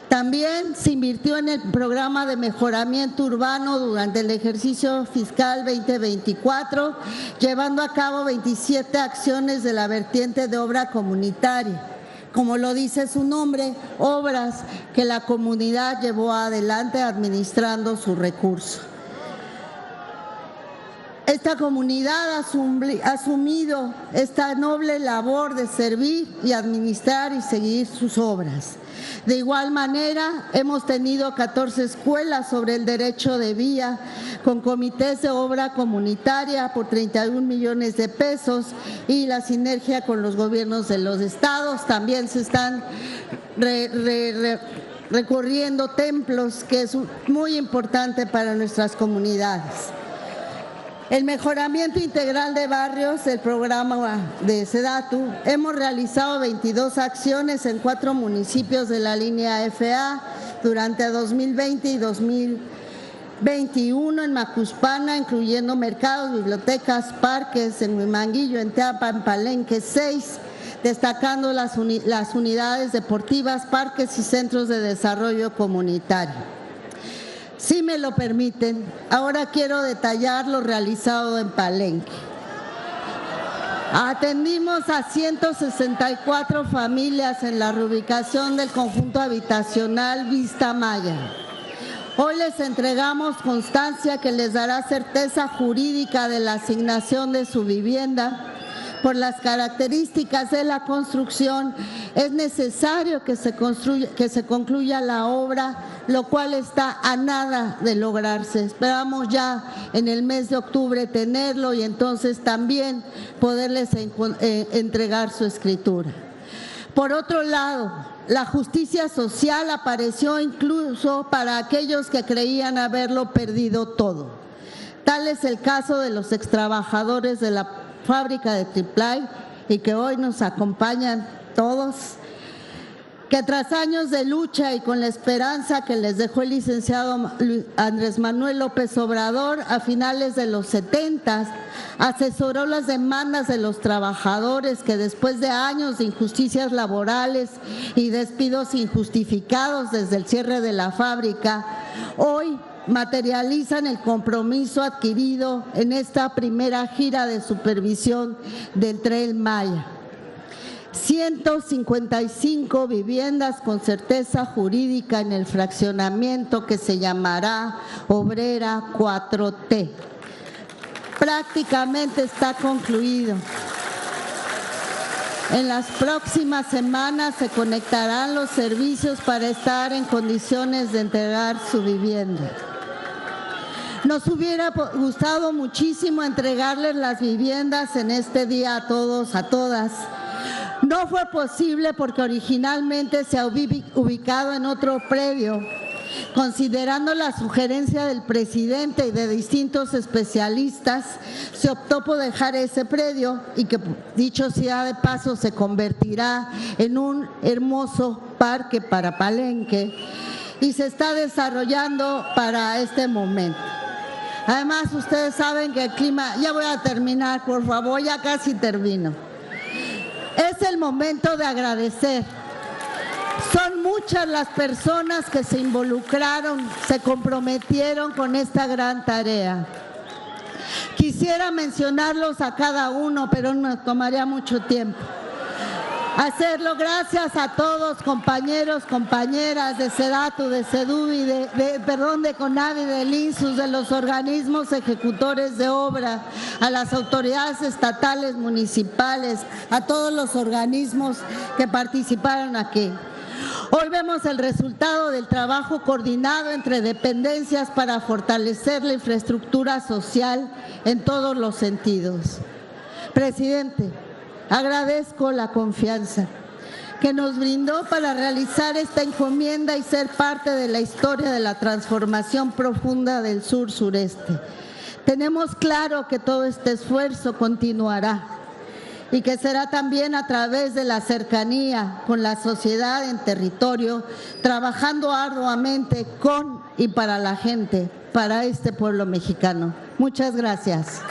También se invirtió en el programa de mejoramiento urbano durante el ejercicio fiscal 2024, llevando a cabo 27 acciones de la vertiente de obra comunitaria. Como lo dice su nombre, obras que la comunidad llevó adelante administrando su recurso. Esta comunidad ha asumido esta noble labor de servir y administrar y seguir sus obras. De igual manera, hemos tenido 14 escuelas sobre el derecho de vía con comités de obra comunitaria por 31 millones de pesos y la sinergia con los gobiernos de los estados. También se están recorriendo templos, que es muy importante para nuestras comunidades. El mejoramiento integral de barrios, el programa de SEDATU, hemos realizado 22 acciones en 4 municipios de la línea FA durante 2020 y 2021 en Macuspana, incluyendo mercados, bibliotecas, parques, en Huimanguillo, en Teapa, en Palenque, 6, destacando las unidades deportivas, parques y centros de desarrollo comunitario. Si me lo permiten, ahora quiero detallar lo realizado en Palenque. Atendimos a 164 familias en la reubicación del conjunto habitacional Vista Maya. Hoy les entregamos constancia que les dará certeza jurídica de la asignación de su vivienda. Por las características de la construcción, es necesario que se concluya la obra, lo cual está a nada de lograrse. Esperamos ya en el mes de octubre tenerlo y entonces también poderles entregar su escritura. Por otro lado, la justicia social apareció incluso para aquellos que creían haberlo perdido todo. Tal es el caso de los extrabajadores de la fábrica de Triplay y que hoy nos acompañan todos, que tras años de lucha y con la esperanza que les dejó el licenciado Andrés Manuel López Obrador a finales de los 70, asesoró las demandas de los trabajadores que después de años de injusticias laborales y despidos injustificados desde el cierre de la fábrica, hoy materializan el compromiso adquirido en esta primera gira de supervisión del Tren Maya. 155 viviendas con certeza jurídica en el fraccionamiento que se llamará Obrera 4T. Prácticamente está concluido. En las próximas semanas se conectarán los servicios para estar en condiciones de entregar su vivienda. Nos hubiera gustado muchísimo entregarles las viviendas en este día a todos, a todas. No fue posible porque originalmente se ha ubicado en otro predio. Considerando la sugerencia del presidente y de distintos especialistas, se optó por dejar ese predio y que, dicho sea de paso, se convertirá en un hermoso parque para Palenque y se está desarrollando para este momento. Además, ustedes saben que el clima, ya voy a terminar, por favor, ya casi termino. Es el momento de agradecer. Son muchas las personas que se involucraron, se comprometieron con esta gran tarea. Quisiera mencionarlos a cada uno, pero nos tomaría mucho tiempo. Hacerlo gracias a todos, compañeros, compañeras de SEDATU, de SEDUBI, de CONAVI, del INSUS, de los organismos ejecutores de obra, a las autoridades estatales, municipales, a todos los organismos que participaron aquí. Hoy vemos el resultado del trabajo coordinado entre dependencias para fortalecer la infraestructura social en todos los sentidos. Presidente, agradezco la confianza que nos brindó para realizar esta encomienda y ser parte de la historia de la transformación profunda del sur-sureste. Tenemos claro que todo este esfuerzo continuará y que será también a través de la cercanía con la sociedad en territorio, trabajando arduamente con y para la gente, para este pueblo mexicano. Muchas gracias.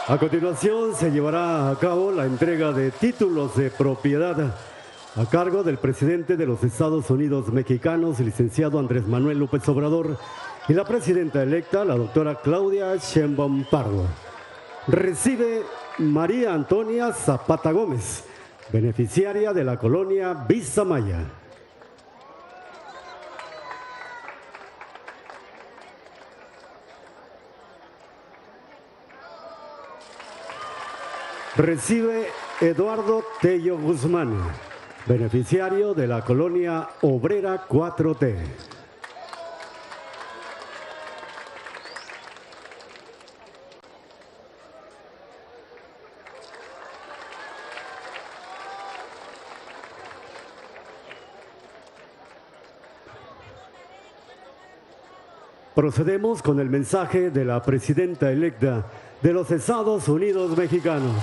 A continuación se llevará a cabo la entrega de títulos de propiedad a cargo del presidente de los Estados Unidos mexicanos, licenciado Andrés Manuel López Obrador, y la presidenta electa, la doctora Claudia Sheinbaum Pardo. Recibe María Antonia Zapata Gómez, beneficiaria de la colonia Vista Maya. Recibe Eduardo Tello Guzmán, beneficiario de la colonia Obrera 4T. Procedemos con el mensaje de la presidenta electa de los Estados Unidos mexicanos,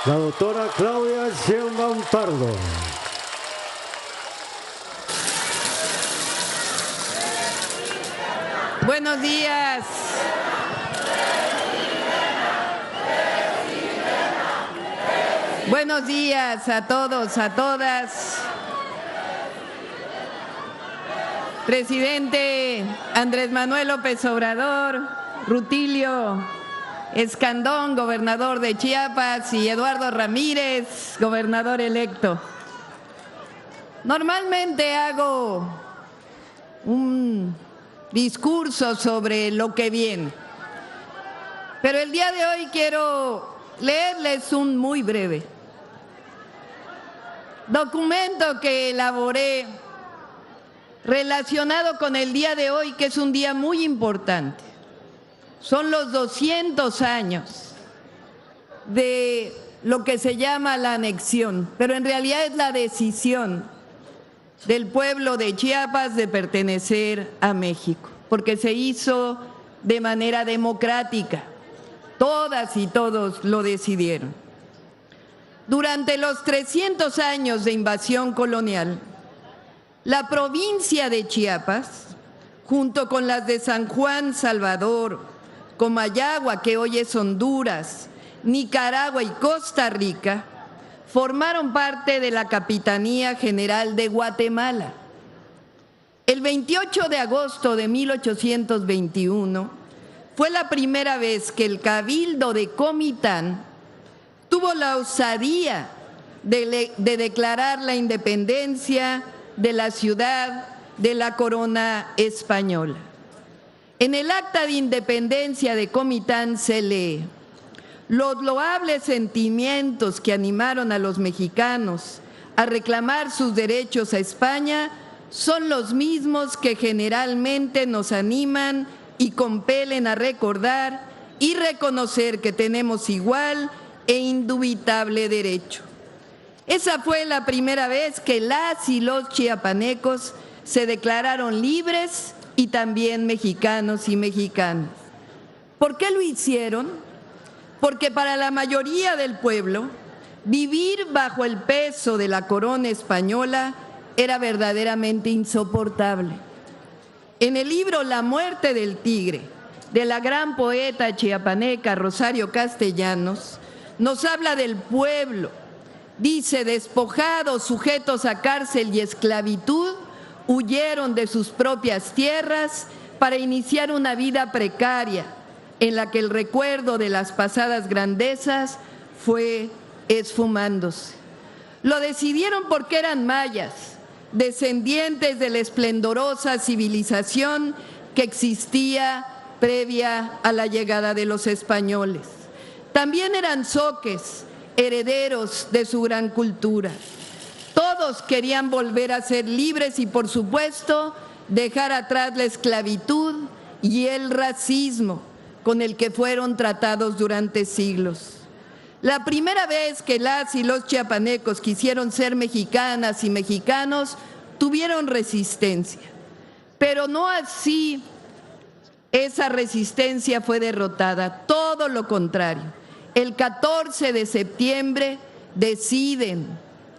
la doctora Claudia Sheinbaum Pardo. Buenos días. Buenos días a todos, a todas. Presidente Andrés Manuel López Obrador, Rutilio Escandón, gobernador de Chiapas, y Eduardo Ramírez, gobernador electo. Normalmente hago un discurso sobre lo que viene, pero el día de hoy quiero leerles un muy breve documento que elaboré relacionado con el día de hoy, que es un día muy importante. Son los 200 años de lo que se llama la anexión, pero en realidad es la decisión del pueblo de Chiapas de pertenecer a México, porque se hizo de manera democrática. Todas y todos lo decidieron. Durante los 300 años de invasión colonial, la provincia de Chiapas, junto con las de San Juan, Salvador, Comayagua, que hoy es Honduras, Nicaragua y Costa Rica, formaron parte de la Capitanía General de Guatemala. El 28 de agosto de 1821 fue la primera vez que el Cabildo de Comitán tuvo la osadía de declarar la independencia de la ciudad de la corona española. En el acta de independencia de Comitán se lee: los loables sentimientos que animaron a los mexicanos a reclamar sus derechos a España son los mismos que generalmente nos animan y compelen a recordar y reconocer que tenemos igual e indubitable derecho. Esa fue la primera vez que las y los chiapanecos se declararon libres y también mexicanos y mexicanas. ¿Por qué lo hicieron? Porque para la mayoría del pueblo, vivir bajo el peso de la corona española era verdaderamente insoportable. En el libro La muerte del tigre, de la gran poeta chiapaneca Rosario Castellanos, nos habla del pueblo. Dice: despojados, sujetos a cárcel y esclavitud, huyeron de sus propias tierras, para iniciar una vida precaria en la que el recuerdo de las pasadas grandezas fue esfumándose. Lo decidieron porque eran mayas, descendientes de la esplendorosa civilización que existía previa a la llegada de los españoles. También eran zoques, herederos de su gran cultura. Todos querían volver a ser libres y, por supuesto, dejar atrás la esclavitud y el racismo con el que fueron tratados durante siglos. La primera vez que las y los chiapanecos quisieron ser mexicanas y mexicanos, tuvieron resistencia, pero no así. Esa resistencia fue derrotada, todo lo contrario. El 14 de septiembre deciden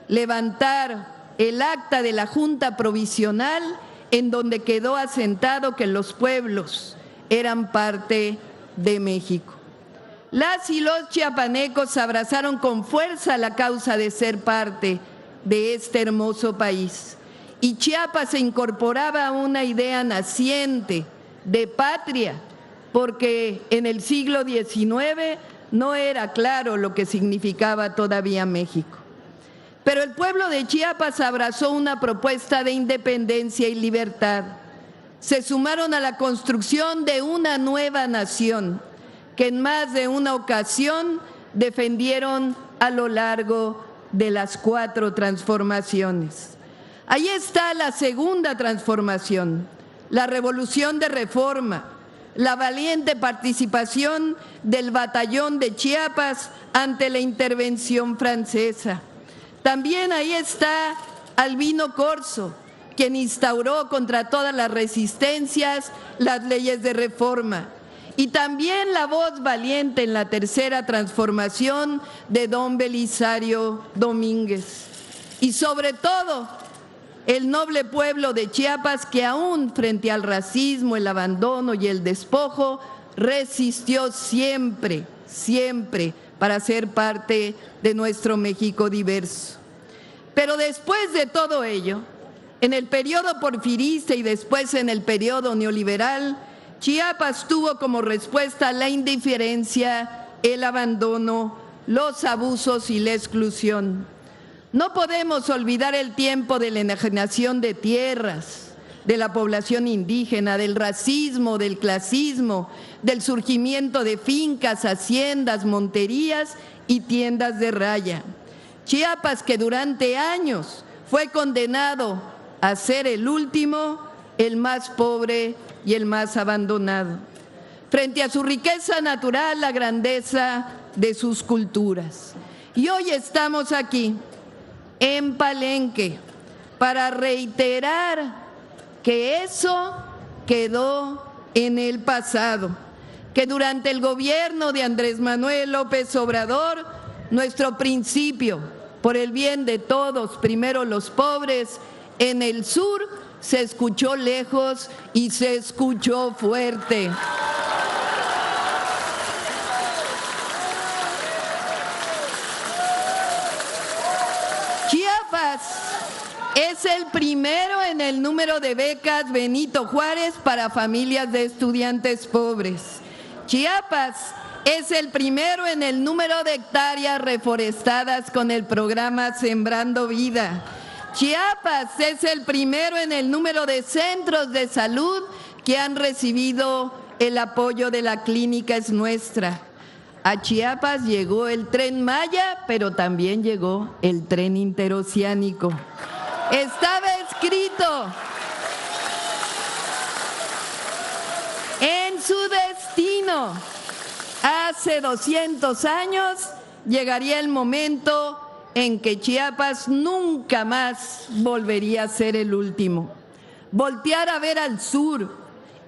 levantar el acta de la Junta Provisional en donde quedó asentado que los pueblos eran parte de México. Las y los chiapanecos abrazaron con fuerza la causa de ser parte de este hermoso país. Y Chiapas se incorporaba a una idea naciente de patria, porque en el siglo XIX no era claro lo que significaba todavía México. Pero el pueblo de Chiapas abrazó una propuesta de independencia y libertad. Se sumaron a la construcción de una nueva nación que en más de una ocasión defendieron a lo largo de las 4 transformaciones. Ahí está la segunda transformación, la Revolución de Reforma, la valiente participación del batallón de Chiapas ante la intervención francesa. También ahí está Albino Corzo, quien instauró contra todas las resistencias las leyes de reforma. Y también la voz valiente en la tercera transformación de don Belisario Domínguez. Y sobre todo, el noble pueblo de Chiapas que aún frente al racismo, el abandono y el despojo, resistió siempre, siempre para ser parte de nuestro México diverso. Pero después de todo ello, en el periodo porfirista y después en el periodo neoliberal, Chiapas tuvo como respuesta la indiferencia, el abandono, los abusos y la exclusión. No podemos olvidar el tiempo de la enajenación de tierras, de la población indígena, del racismo, del clasismo, del surgimiento de fincas, haciendas, monterías y tiendas de raya. Chiapas, que durante años fue condenado a ser el último, el más pobre y el más abandonado. Frente a su riqueza natural, la grandeza de sus culturas. Y hoy estamos aquí, en Palenque, para reiterar que eso quedó en el pasado, que durante el gobierno de Andrés Manuel López Obrador, nuestro principio, por el bien de todos, primero los pobres, en el sur se escuchó lejos y se escuchó fuerte. Chiapas es el primero en el número de becas Benito Juárez para familias de estudiantes pobres. Chiapas es el primero en el número de hectáreas reforestadas con el programa Sembrando Vida. Chiapas es el primero en el número de centros de salud que han recibido el apoyo de la Clínica Es Nuestra. A Chiapas llegó el Tren Maya, pero también llegó el Tren Interoceánico. Estaba escrito en su destino. Hace 200 años llegaría el momento en que Chiapas nunca más volvería a ser el último. Voltear a ver al sur,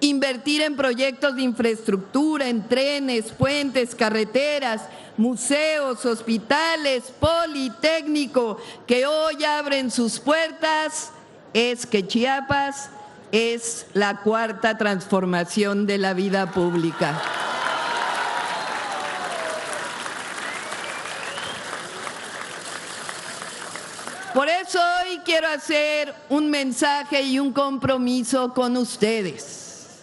invertir en proyectos de infraestructura, en trenes, puentes, carreteras, museos, hospitales, politécnico, que hoy abren sus puertas, es que Chiapas es la cuarta transformación de la vida pública. Por eso hoy quiero hacer un mensaje y un compromiso con ustedes.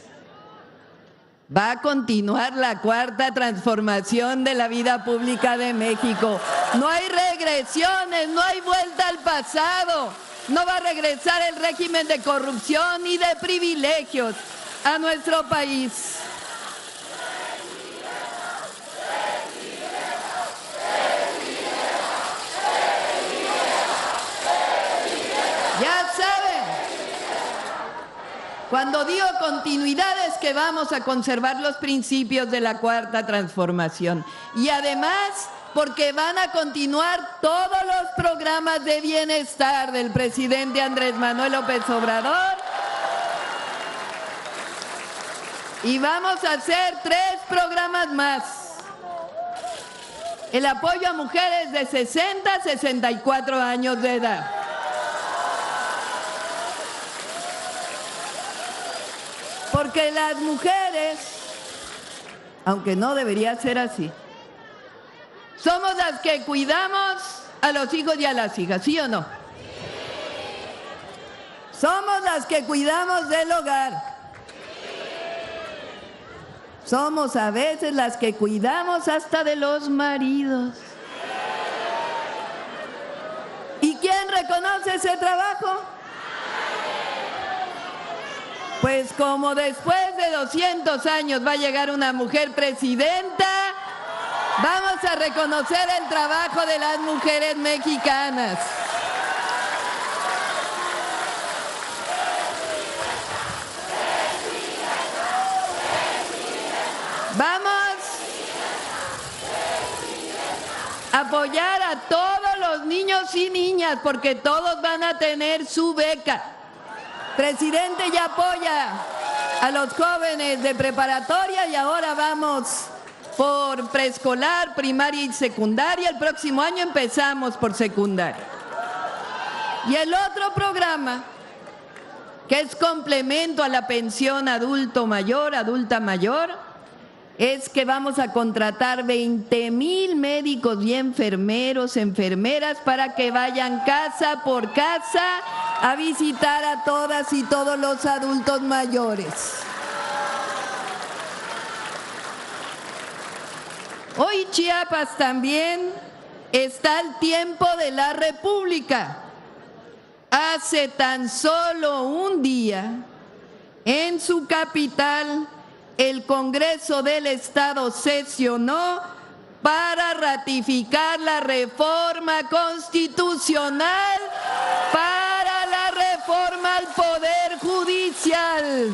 Va a continuar la cuarta transformación de la vida pública de México. No hay regresiones, no hay vuelta al pasado. No va a regresar el régimen de corrupción ni de privilegios a nuestro país. Ya saben, cuando digo continuidad es que vamos a conservar los principios de la cuarta transformación. Y además, porque van a continuar todos los programas de bienestar del presidente Andrés Manuel López Obrador. Y vamos a hacer 3 programas más. El apoyo a mujeres de 60 a 64 años de edad. Porque las mujeres, aunque no debería ser así, somos las que cuidamos a los hijos y a las hijas, ¿sí o no? Somos las que cuidamos del hogar. Somos a veces las que cuidamos hasta de los maridos. ¿Y quién reconoce ese trabajo? Pues como después de 200 años va a llegar una mujer presidenta, vamos a reconocer el trabajo de las mujeres mexicanas. Vamos a apoyar a todos los niños y niñas porque todos van a tener su beca. Presidente ya apoya a los jóvenes de preparatoria y ahora vamos por preescolar, primaria y secundaria. El próximo año empezamos por secundaria. Y el otro programa, que es complemento a la pensión adulta mayor, es que vamos a contratar 20,000 médicos y enfermeros, enfermeras para que vayan casa por casa a visitar a todas y todos los adultos mayores. Hoy Chiapas también está el tiempo de la República. Hace tan solo un día, en su capital, el Congreso del Estado sesionó para ratificar la reforma constitucional para la reforma al Poder Judicial.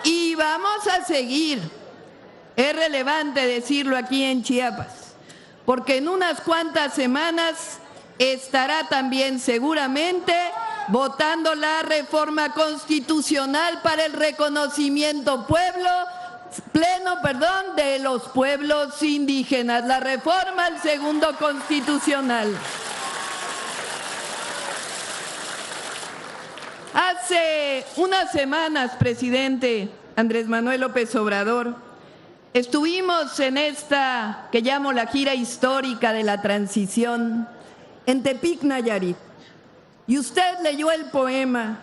Y vamos a seguir. Es relevante decirlo aquí en Chiapas, porque en unas cuantas semanas estará también seguramente votando la reforma constitucional para el reconocimiento pleno de los pueblos indígenas, la reforma al segundo constitucional. Hace unas semanas, presidente Andrés Manuel López Obrador, estuvimos en esta que llamo la gira histórica de la transición en Tepic, Nayarit, y usted leyó el poema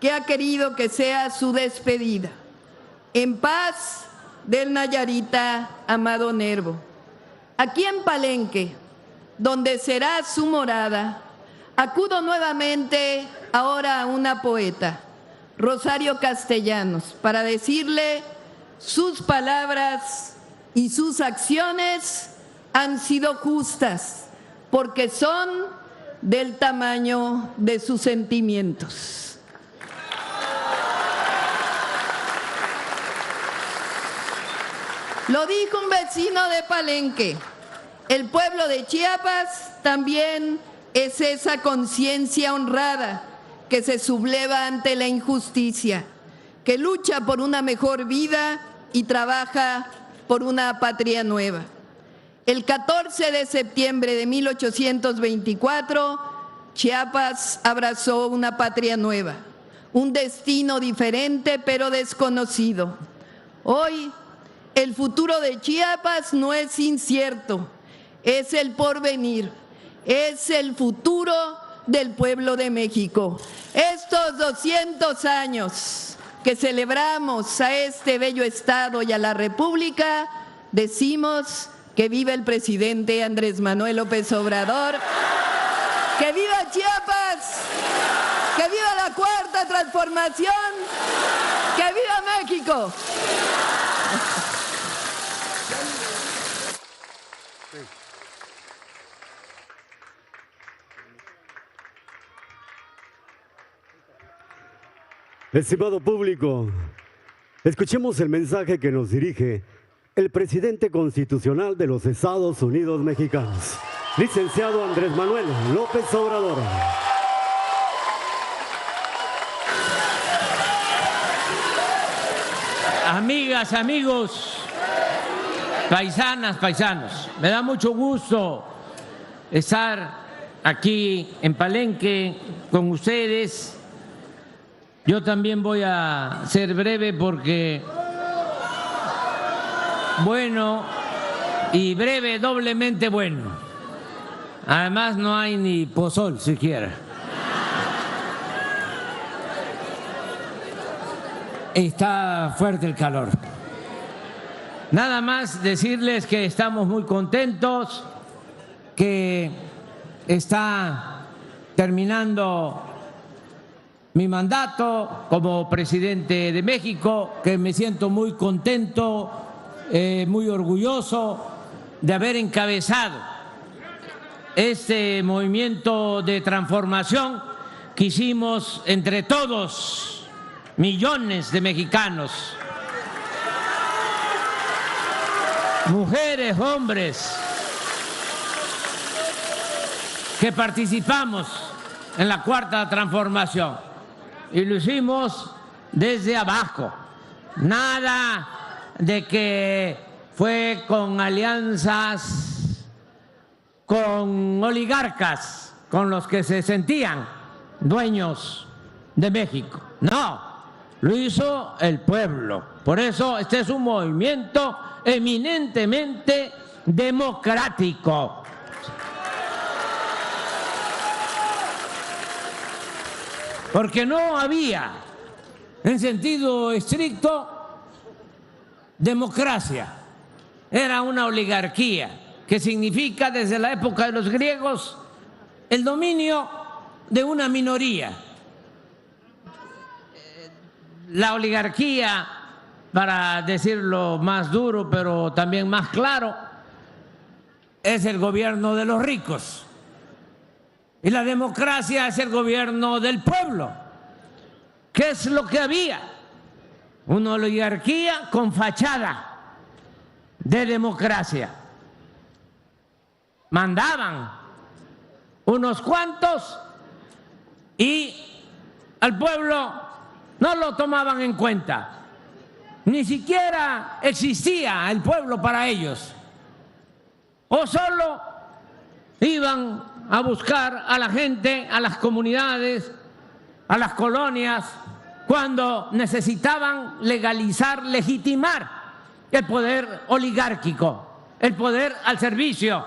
que ha querido que sea su despedida. En paz, del nayarita Amado Nervo. Aquí en Palenque, donde será su morada, acudo nuevamente ahora a una poeta, Rosario Castellanos, para decirle: sus palabras y sus acciones han sido justas, porque son del tamaño de sus sentimientos. Lo dijo un vecino de Palenque. El pueblo de Chiapas también es esa conciencia honrada que se subleva ante la injusticia, que lucha por una mejor vida y trabaja por una patria nueva. El 14 de septiembre de 1824, Chiapas abrazó una patria nueva, un destino diferente pero desconocido. Hoy el futuro de Chiapas no es incierto, es el porvenir, es el futuro del pueblo de México. Estos 200 años que celebramos a este bello estado y a la República, decimos que viva el presidente Andrés Manuel López Obrador, que viva Chiapas, que viva la Cuarta Transformación, que viva México. Estimado público, escuchemos el mensaje que nos dirige el presidente constitucional de los Estados Unidos mexicanos, licenciado Andrés Manuel López Obrador. Amigas, amigos, paisanas, paisanos, me da mucho gusto estar aquí en Palenque con ustedes. Yo también voy a ser breve porque bueno y breve, doblemente bueno. Además no hay ni pozol siquiera. Está fuerte el calor. Nada más decirles que estamos muy contentos, que está terminando mi mandato como presidente de México, que me siento muy contento, muy orgulloso de haber encabezado este movimiento de transformación que hicimos entre todos, millones de mexicanos, mujeres, hombres, que participamos en la Cuarta Transformación. Y lo hicimos desde abajo. Nada de que fue con alianzas con oligarcas, con los que se sentían dueños de México. No, lo hizo el pueblo. Por eso este es un movimiento eminentemente democrático. Porque no había, en sentido estricto, democracia. Era una oligarquía, que significa desde la época de los griegos el dominio de una minoría. La oligarquía, para decirlo más duro pero también más claro, es el gobierno de los ricos. Y la democracia es el gobierno del pueblo. ¿Qué es lo que había? Una oligarquía con fachada de democracia. Mandaban unos cuantos y al pueblo no lo tomaban en cuenta. Ni siquiera existía el pueblo para ellos. O solo iban a buscar a la gente, a las comunidades, a las colonias, cuando necesitaban legalizar, legitimar el poder oligárquico, el poder al servicio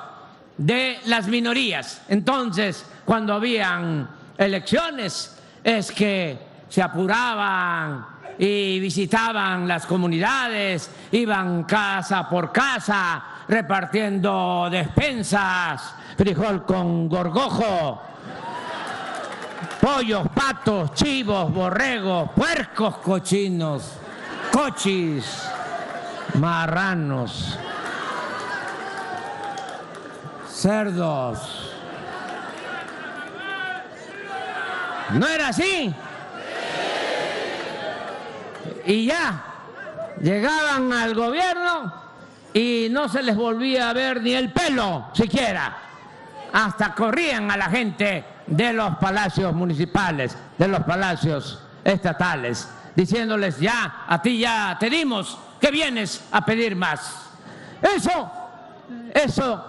de las minorías. Entonces, cuando habían elecciones, es que se apuraban y visitaban las comunidades, iban casa por casa repartiendo despensas, frijol con gorgojo, pollos, patos, chivos, borregos, puercos cochinos, cochis, marranos, cerdos. ¿No era así? Y ya llegaban al gobierno y no se les volvía a ver ni el pelo siquiera. Hasta corrían a la gente de los palacios municipales, de los palacios estatales, diciéndoles: ya, a ti ya te dimos, ¿qué vienes a pedir más? Eso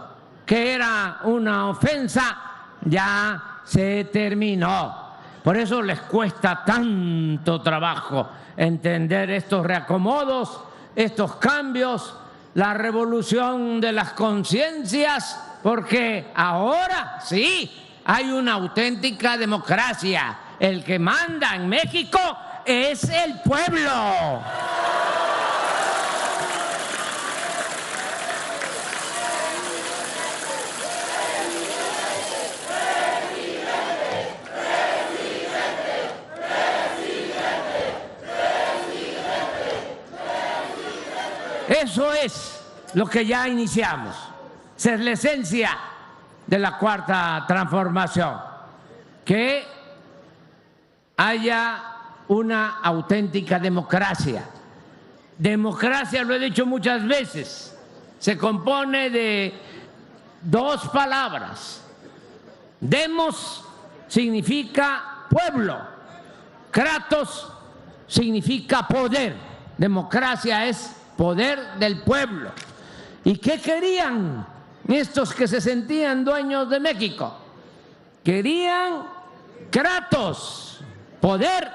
que era una ofensa ya se terminó. Por eso les cuesta tanto trabajo entender estos reacomodos, estos cambios, la revolución de las conciencias, porque ahora sí hay una auténtica democracia. El que manda en México es el pueblo. Eso es lo que ya iniciamos. Esa es la esencia de la Cuarta Transformación. Que haya una auténtica democracia. Democracia, lo he dicho muchas veces, se compone de dos palabras. Demos significa pueblo. Kratos significa poder. Democracia es poder del pueblo. ¿Y qué querían estos que se sentían dueños de México? Querían Kratos, poder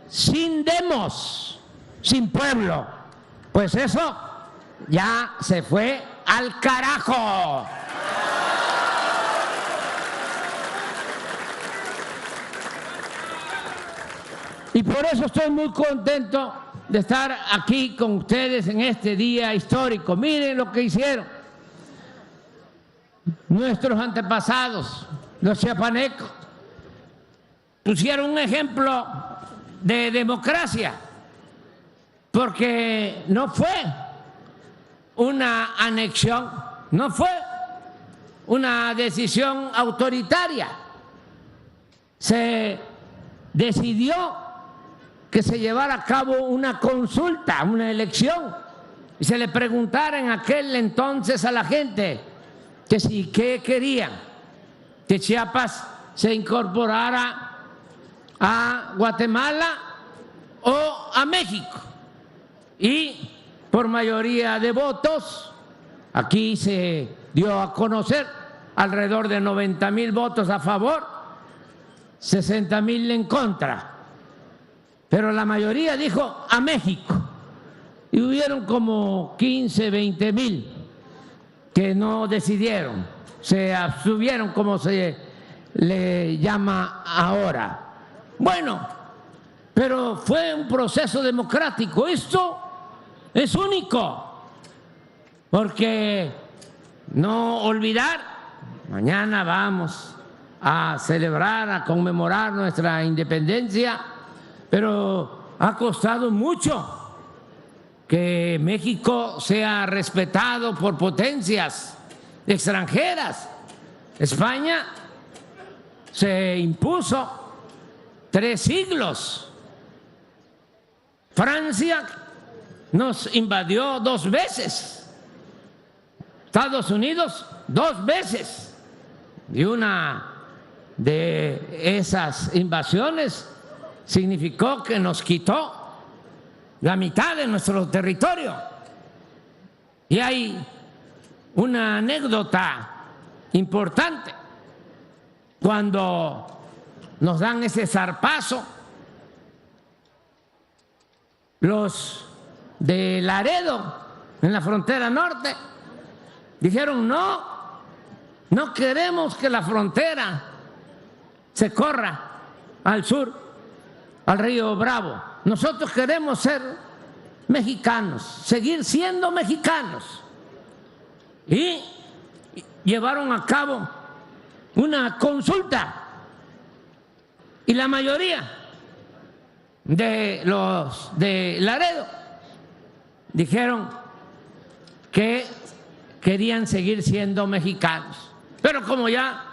sin demos, sin pueblo. Pues eso ya se fue al carajo. Y por eso estoy muy contento de estar aquí con ustedes en este día histórico. Miren lo que hicieron nuestros antepasados, los chiapanecos. Pusieron un ejemplo de democracia, porque no fue una anexión, no fue una decisión autoritaria. Se decidió que se llevara a cabo una consulta, una elección, y se le preguntara en aquel entonces a la gente que si qué querían, que Chiapas se incorporara a Guatemala o a México. Y por mayoría de votos, aquí se dio a conocer alrededor de 90,000 votos a favor, 60,000 en contra. Pero la mayoría dijo a México. Y hubieron como 15, 20,000 que no decidieron, se abstuvieron, como se le llama ahora. Bueno, pero fue un proceso democrático. Esto es único, porque no olvidar, mañana vamos a celebrar, a conmemorar nuestra independencia, pero ha costado mucho que México sea respetado por potencias extranjeras. España se impuso 3 siglos. Francia nos invadió 2 veces. Estados Unidos 2 veces. Y una de esas invasiones significó que nos quitó la mitad de nuestro territorio. Y hay una anécdota importante. Cuando nos dan ese zarpazo, los de Laredo, en la frontera norte, dijeron: no queremos que la frontera se corra al sur, al río Bravo. Nosotros queremos ser mexicanos, seguir siendo mexicanos. Y llevaron a cabo una consulta. Y la mayoría de los de Laredo dijeron que querían seguir siendo mexicanos. Pero como ya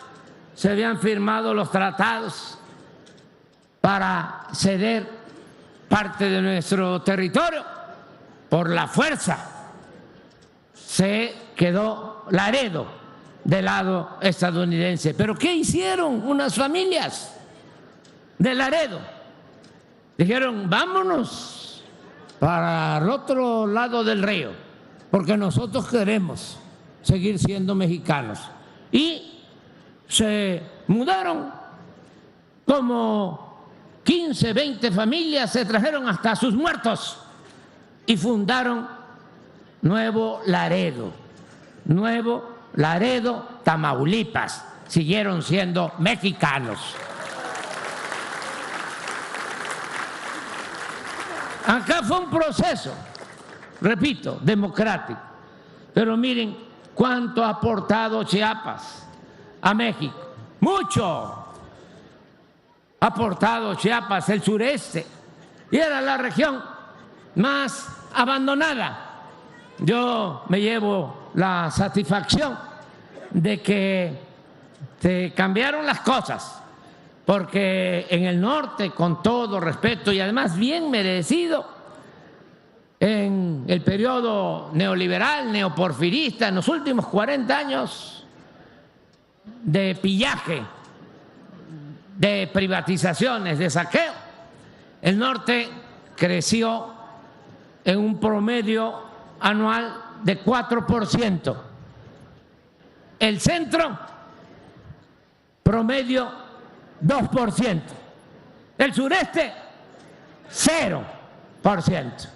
se habían firmado los tratados para ceder parte de nuestro territorio, por la fuerza se quedó Laredo del lado estadounidense. ¿Pero qué hicieron unas familias de Laredo? Dijeron: vámonos para el otro lado del río, porque nosotros queremos seguir siendo mexicanos. Y se mudaron como 15, 20 familias se trajeron hasta sus muertos y fundaron Nuevo Laredo, Tamaulipas. Siguieron siendo mexicanos. Acá fue un proceso, repito, democrático. Pero miren cuánto ha aportado Chiapas a México. Mucho ha aportado Chiapas, el sureste, y era la región más abandonada. Yo me llevo la satisfacción de que se cambiaron las cosas, porque en el norte, con todo respeto y además bien merecido, en el periodo neoliberal, neoporfirista, en los últimos 40 años de pillaje, de privatizaciones, de saqueo, el norte creció en un promedio anual de 4%. El centro, promedio 2%. El sureste, 0%.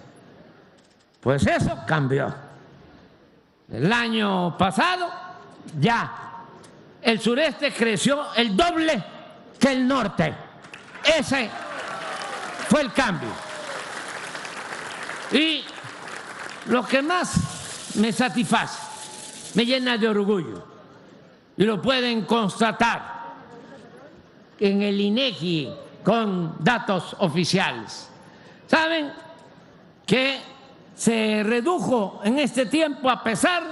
Pues eso cambió. El año pasado ya el sureste creció el doble que el norte. Ese fue el cambio. Y lo que más me satisface, me llena de orgullo, y lo pueden constatar en el INEGI con datos oficiales. ¿Saben que se redujo en este tiempo, a pesar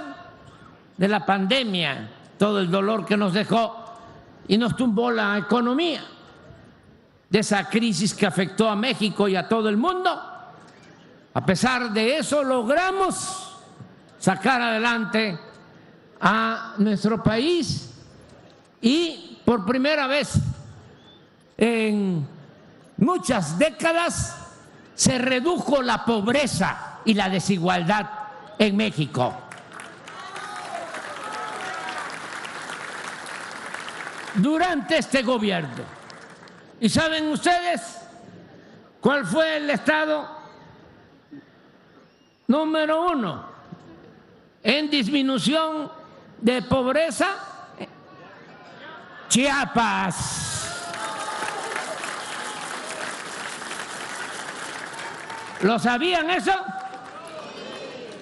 de la pandemia, todo el dolor que nos dejó y nos tumbó la economía, de esa crisis que afectó a México y a todo el mundo? A pesar de eso, logramos sacar adelante a nuestro país y por primera vez en muchas décadas se redujo la pobreza y la desigualdad en México. Durante este gobierno. ¿Y saben ustedes cuál fue el estado número 1 en disminución de pobreza? Chiapas. ¿Lo sabían eso?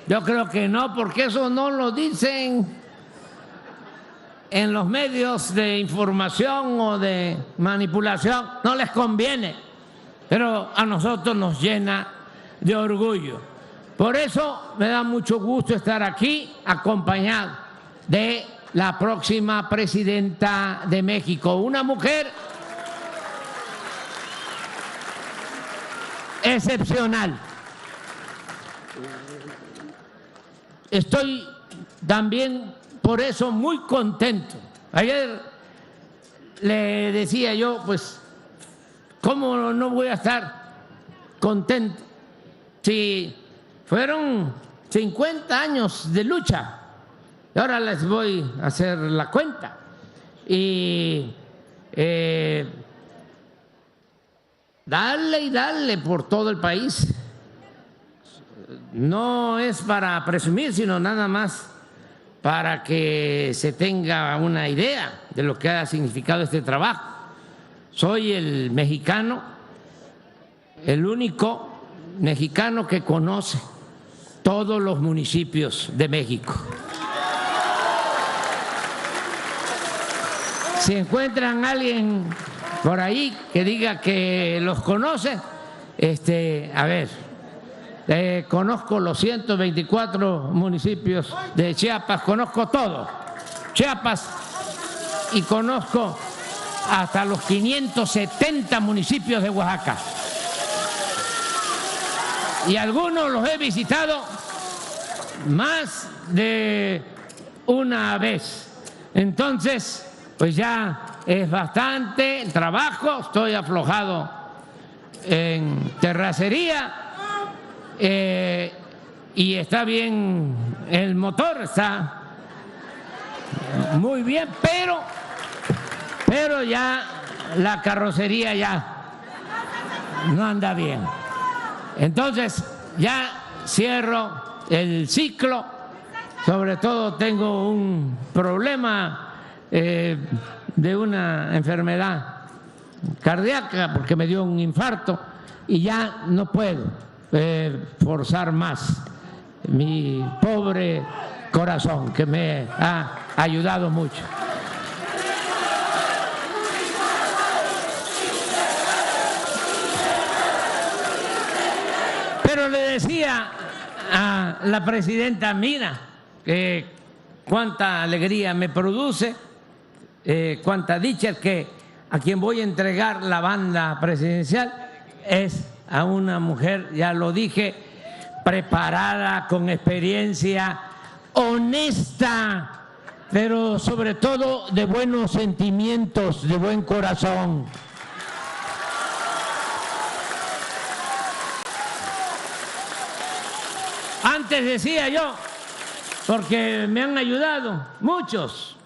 Yo creo que no, porque eso no lo dicen en los medios de información o de manipulación. No les conviene, pero a nosotros nos llena de orgullo. Por eso me da mucho gusto estar aquí acompañado de la próxima presidenta de México, una mujer excepcional. Estoy también por eso muy contento. Ayer le decía yo, pues, ¿cómo no voy a estar contento si fueron 50 años de lucha? Y ahora les voy a hacer la cuenta. Y dale y dale por todo el país. No es para presumir, sino nada más para que se tenga una idea de lo que ha significado este trabajo. Soy el mexicano, el único mexicano que conoce todos los municipios de México. Si encuentran a alguien por ahí que diga que los conoce, a ver, conozco los 124 municipios de Chiapas, conozco todo Chiapas y conozco hasta los 570 municipios de Oaxaca. Y algunos los he visitado más de una vez. Entonces, pues ya es bastante trabajo, estoy aflojado en terracería. Y está bien el motor, está muy bien, pero ya la carrocería ya no anda bien. Entonces, ya cierro el ciclo. Sobre todo tengo un problema de una enfermedad cardíaca porque me dio un infarto y ya no puedo forzar más mi pobre corazón que me ha ayudado mucho. Pero le decía a la presidenta, mira, cuánta alegría me produce, cuánta dicha, que a quien voy a entregar la banda presidencial es a una mujer, ya lo dije, preparada, con experiencia, honesta, pero sobre todo de buenos sentimientos, de buen corazón. Antes decía yo, porque me han ayudado muchos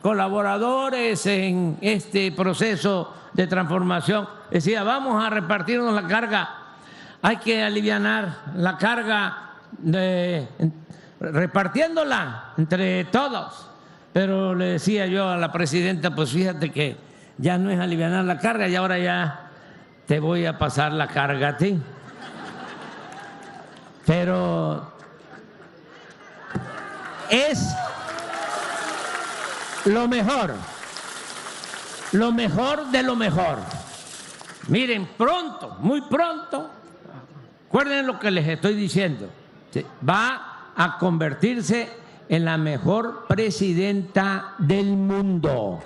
colaboradores en este proceso de transformación. Decía, vamos a repartirnos la carga, hay que alivianar la carga repartiéndola entre todos. Pero le decía yo a la presidenta, pues fíjate que ya no es alivianar la carga y ahora ya te voy a pasar la carga a ti. Pero es lo mejor de lo mejor. Miren, pronto, muy pronto, recuerden lo que les estoy diciendo, va a convertirse en la mejor presidenta del mundo.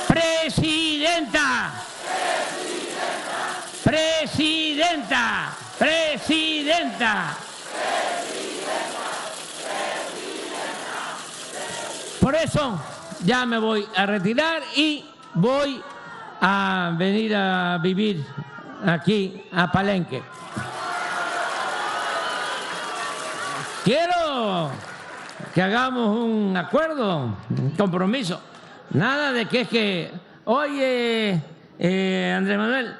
Presidenta, presidenta, presidenta. Por eso ya me voy a retirar y voy a venir a vivir aquí a Palenque. Quiero que hagamos un acuerdo, un compromiso. Nada de que es que, oye, Andrés Manuel,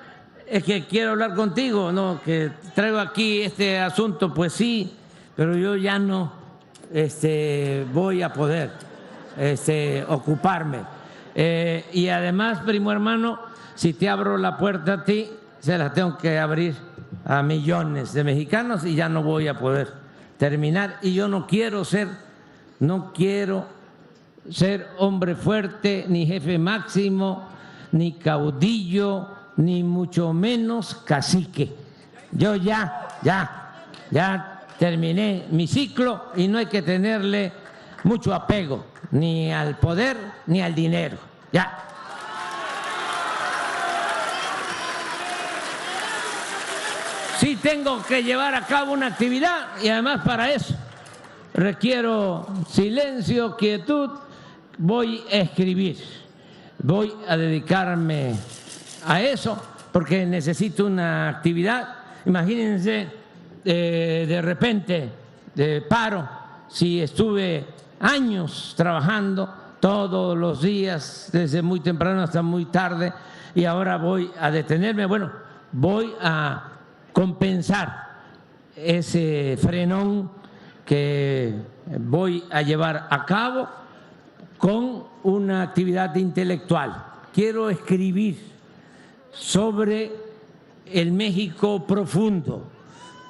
es que quiero hablar contigo, no, que traigo aquí este asunto, pues sí, pero yo ya no voy a poder ocuparme. Y además, primo hermano, si te abro la puerta a ti, se la tengo que abrir a millones de mexicanos y ya no voy a poder terminar. Y yo no quiero ser hombre fuerte, ni jefe máximo, ni caudillo, ni mucho menos cacique. Yo ya terminé mi ciclo y no hay que tenerle mucho apego ni al poder ni al dinero. Ya. Sí tengo que llevar a cabo una actividad y además para eso requiero silencio, quietud. Voy a escribir, voy a dedicarme a eso porque necesito una actividad. Imagínense, de repente, de paro, si estuve años trabajando todos los días, desde muy temprano hasta muy tarde, y ahora voy a detenerme. Bueno, voy a compensar ese frenón que voy a llevar a cabo con una actividad intelectual. Quiero escribir sobre el México profundo,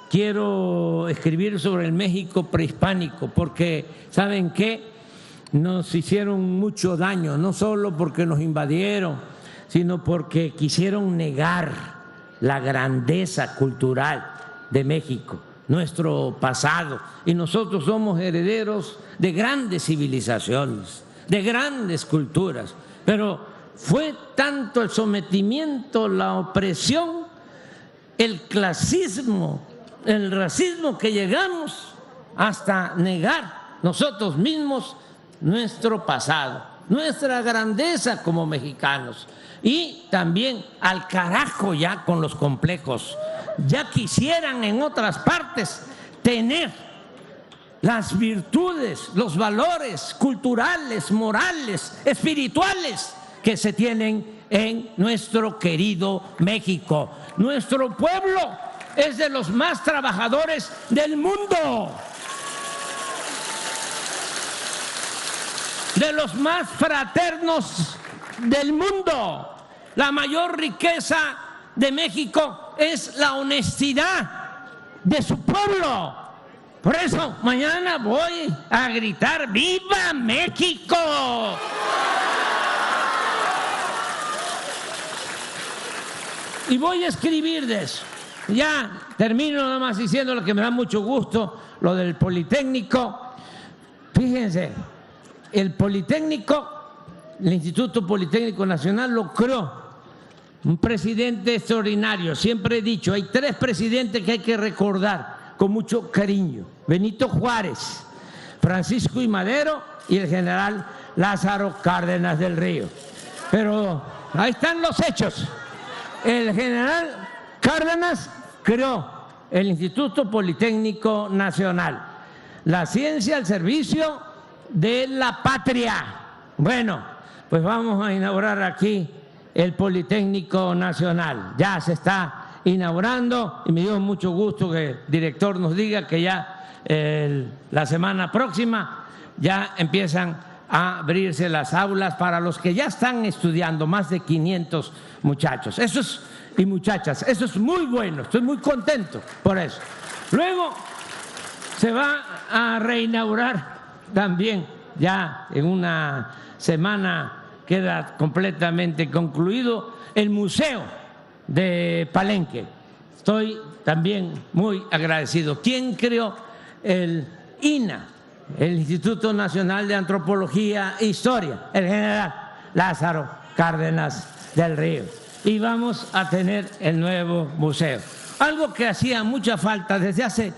quiero escribir sobre el México prehispánico, porque ¿saben qué? Nos hicieron mucho daño, no solo porque nos invadieron, sino porque quisieron negar la grandeza cultural de México, nuestro pasado, y nosotros somos herederos de grandes civilizaciones, de grandes culturas, pero fue tanto el sometimiento, la opresión, el clasismo, el racismo, que llegamos hasta negar nosotros mismos nuestro pasado. nuestra grandeza como mexicanos. Y también al carajo ya con los complejos. Ya quisieran en otras partes tener las virtudes, los valores culturales, morales, espirituales que se tienen en nuestro querido México. Nuestro pueblo es de los más trabajadores del mundo, de los más fraternos del mundo. La mayor riqueza de México es la honestidad de su pueblo. Por eso mañana voy a gritar ¡Viva México! Y voy a escribir de eso. Ya termino nada más diciendo lo que me da mucho gusto, lo del Politécnico. Fíjense, el Politécnico, el Instituto Politécnico Nacional lo creó un presidente extraordinario. Siempre he dicho, hay 3 presidentes que hay que recordar con mucho cariño: Benito Juárez, Francisco I. Madero y el general Lázaro Cárdenas del Río. Pero ahí están los hechos. El general Cárdenas creó el Instituto Politécnico Nacional, la ciencia al servicio de la patria. Bueno, pues vamos a inaugurar aquí el Politécnico Nacional. Ya se está inaugurando y me dio mucho gusto que el director nos diga que ya la semana próxima ya empiezan a abrirse las aulas para los que ya están estudiando, más de 500 muchachos. Y muchachas, eso es muy bueno, estoy muy contento por eso. Luego se va a reinaugurar también, ya en una semana queda completamente concluido, el Museo de Palenque. Estoy también muy agradecido. ¿Quién creó el INA, el Instituto Nacional de Antropología e Historia? El general Lázaro Cárdenas del Río. Y vamos a tener el nuevo museo. Algo que hacía mucha falta desde hace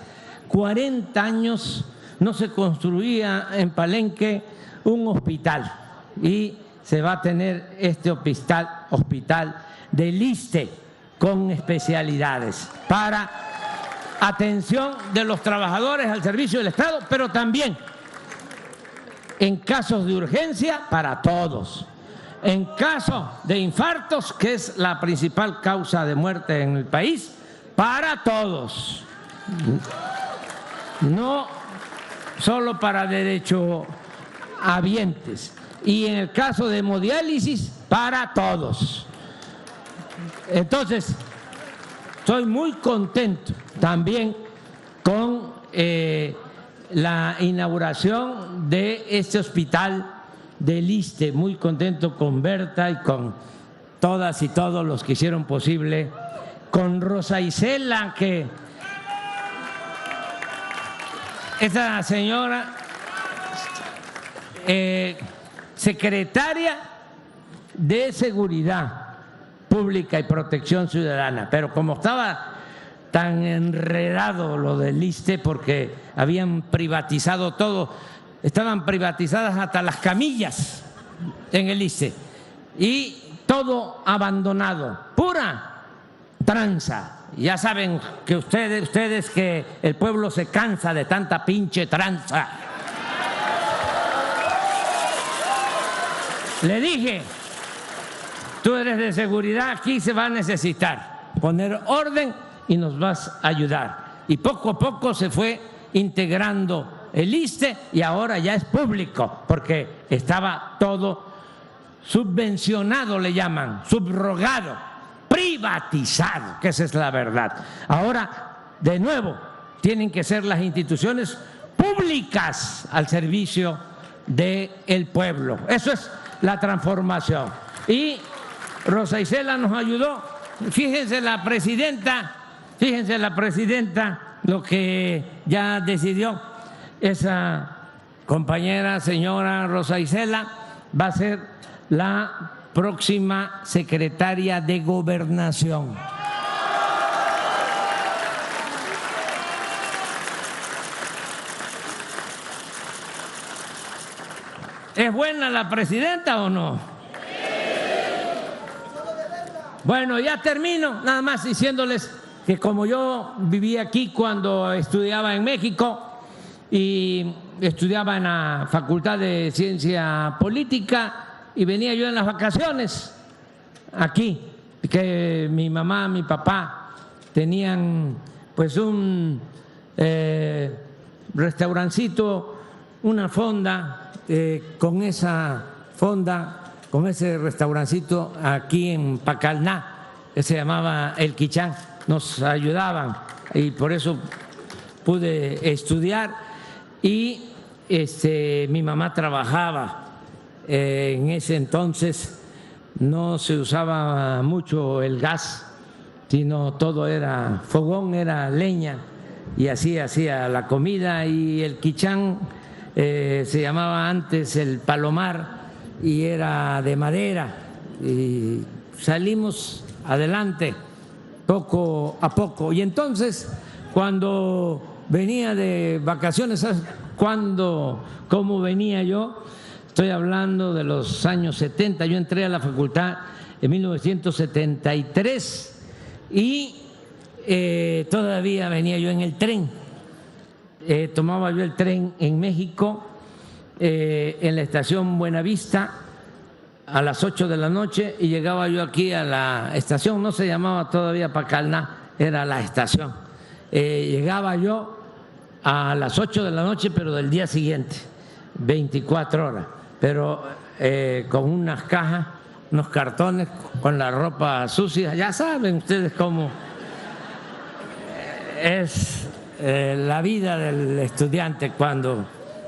40 años, no se construía en Palenque un hospital, y se va a tener este hospital del ISSSTE con especialidades para atención de los trabajadores al servicio del Estado, pero también en casos de urgencia para todos. En caso de infartos, que es la principal causa de muerte en el país, para todos. No solo para derechohabientes. Y en el caso de hemodiálisis, para todos. Entonces, estoy muy contento también con la inauguración de este hospital del ISSSTE, muy contento con Berta y con todas y todos los que hicieron posible, con Rosa Isela, que esa señora secretaria de Seguridad Pública y Protección Ciudadana, pero como estaba tan enredado lo del ISSSTE porque habían privatizado todo, estaban privatizadas hasta las camillas en el ISSSTE y todo abandonado, pura tranza. Ya saben que ustedes que el pueblo se cansa de tanta pinche tranza. Le dije, tú eres de seguridad, aquí se va a necesitar poner orden y nos vas a ayudar. Y poco a poco se fue integrando el ISSSTE y ahora ya es público porque estaba todo subvencionado, le llaman, subrogado, privatizado, que esa es la verdad. Ahora, de nuevo, tienen que ser las instituciones públicas al servicio del pueblo. Eso es la transformación. Y Rosa Isela nos ayudó. Fíjense la presidenta lo que ya decidió. Esa compañera, señora Rosa Isela, va a ser la próxima secretaria de Gobernación. ¿Es buena la presidenta o no? Bueno, ya termino, nada más diciéndoles que como yo viví aquí cuando estudiaba en México y estudiaba en la Facultad de Ciencia Política y venía yo en las vacaciones aquí, que mi mamá, mi papá tenían pues un restaurancito, una fonda, con esa fonda, con ese restaurancito aquí en Pacalná, que se llamaba El Quichán, nos ayudaban y por eso pude estudiar y mi mamá trabajaba. En ese entonces no se usaba mucho el gas, sino todo era fogón, era leña y así hacía la comida y el quichán se llamaba antes el palomar y era de madera y salimos adelante poco a poco. Y entonces cuando venía de vacaciones, ¿sabes cómo venía yo? Estoy hablando de los años 70, yo entré a la facultad en 1973 y todavía venía yo en el tren, tomaba yo el tren en México, en la estación Buenavista a las 8 de la noche y llegaba yo aquí a la estación, no se llamaba todavía Pacalná, era la estación, llegaba yo a las 8 de la noche pero del día siguiente, 24 horas. Pero con unas cajas, unos cartones, con la ropa sucia. Ya saben ustedes cómo es la vida del estudiante cuando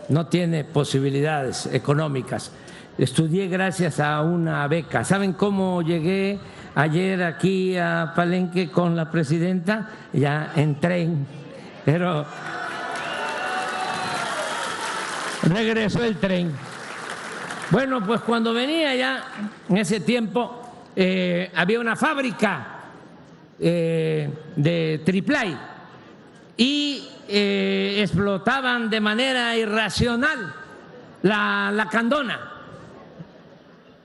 no tiene posibilidades económicas. Estudié gracias a una beca. ¿Saben cómo llegué ayer aquí a Palenque con la presidenta? Ya en tren, pero regresó el tren. Bueno, pues cuando venía ya, en ese tiempo, había una fábrica de triplay y explotaban de manera irracional la candona.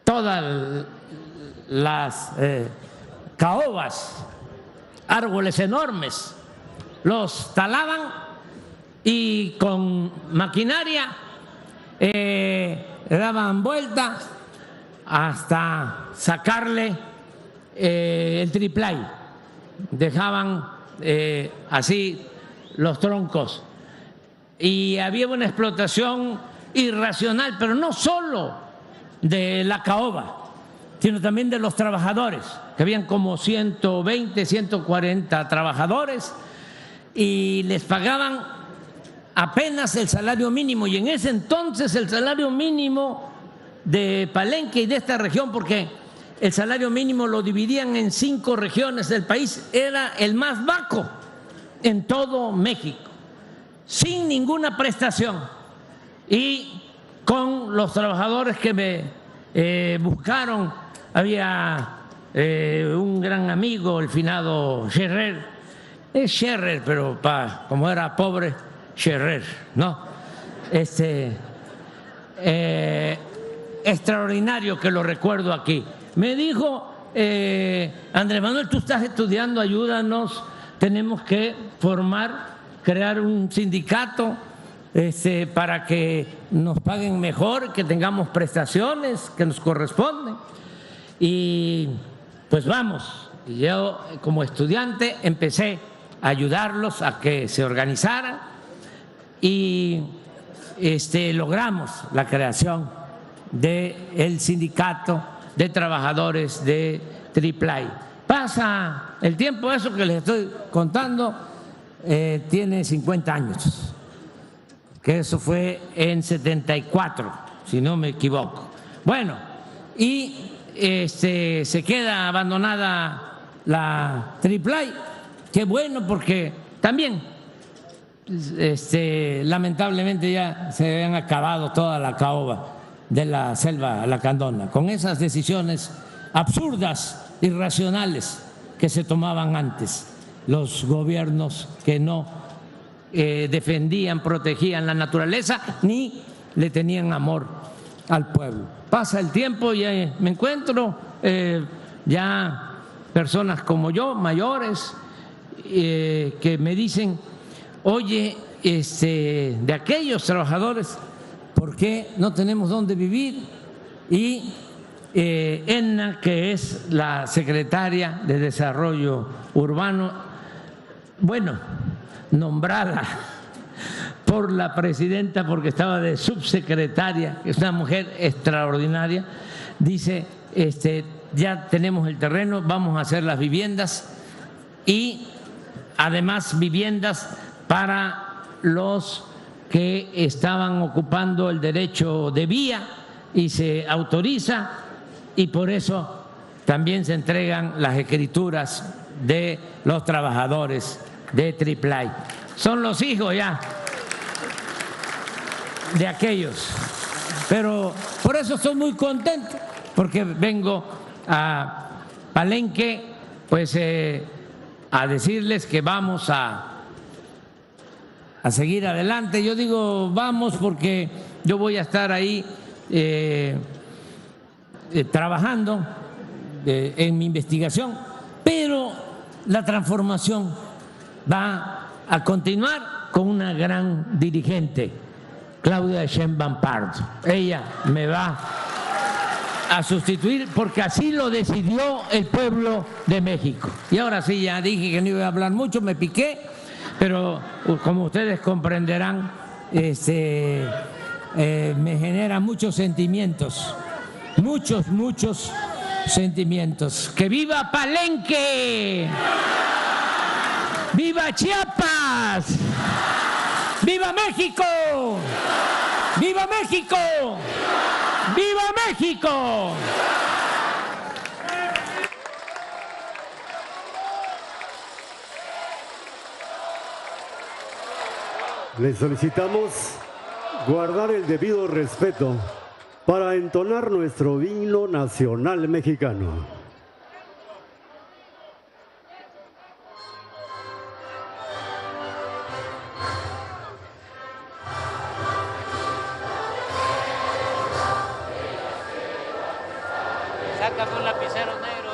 Todas las caobas, árboles enormes, los talaban y con maquinaria daban vueltas hasta sacarle el triplay. Dejaban así los troncos y había una explotación irracional, pero no solo de la caoba, sino también de los trabajadores, que habían como 120, 140 trabajadores y les pagaban apenas el salario mínimo, y en ese entonces el salario mínimo de Palenque y de esta región, porque el salario mínimo lo dividían en 5 regiones del país, era el más bajo en todo México, sin ninguna prestación. Y con los trabajadores que me buscaron, había un gran amigo, el finado Scherrer, es Scherrer, pero como era pobre, Scherrer, ¿no? Extraordinario que lo recuerdo aquí. Me dijo, Andrés Manuel, tú estás estudiando, ayúdanos, tenemos que crear un sindicato para que nos paguen mejor, que tengamos prestaciones que nos corresponden. Y pues vamos, yo como estudiante empecé a ayudarlos a que se organizaran y logramos la creación del sindicato de trabajadores de Triplay. Pasa el tiempo, eso que les estoy contando tiene 50 años, que eso fue en 74, si no me equivoco. Bueno, y se queda abandonada la Triplay, qué bueno, porque también lamentablemente ya se habían acabado toda la caoba de la selva lacandona, con esas decisiones absurdas, irracionales que se tomaban antes los gobiernos que no defendían, protegían la naturaleza ni le tenían amor al pueblo. Pasa el tiempo y me encuentro ya personas como yo, mayores, que me dicen, oye, de aquellos trabajadores, ¿por qué no tenemos dónde vivir? Y Edna, que es la secretaria de Desarrollo Urbano, bueno, nombrada por la presidenta porque estaba de subsecretaria, que es una mujer extraordinaria, dice, ya tenemos el terreno, vamos a hacer las viviendas y además viviendas para los que estaban ocupando el derecho de vía y se autoriza y por eso también se entregan las escrituras de los trabajadores de Triplay. Son los hijos ya de aquellos, pero por eso estoy muy contento, porque vengo a Palenque pues a decirles que vamos a seguir adelante. Yo digo vamos porque yo voy a estar ahí trabajando en mi investigación, pero la transformación va a continuar con una gran dirigente, Claudia Sheinbaum Pardo. Ella me va a sustituir porque así lo decidió el pueblo de México. Y ahora sí, ya dije que no iba a hablar mucho, me piqué, pero como ustedes comprenderán, me genera muchos sentimientos, muchos sentimientos. ¡Que viva Palenque! ¡Viva Chiapas! ¡Viva México! ¡Viva México! ¡Viva México! Le solicitamos guardar el debido respeto para entonar nuestro himno nacional mexicano. Sácame un lapicero negro,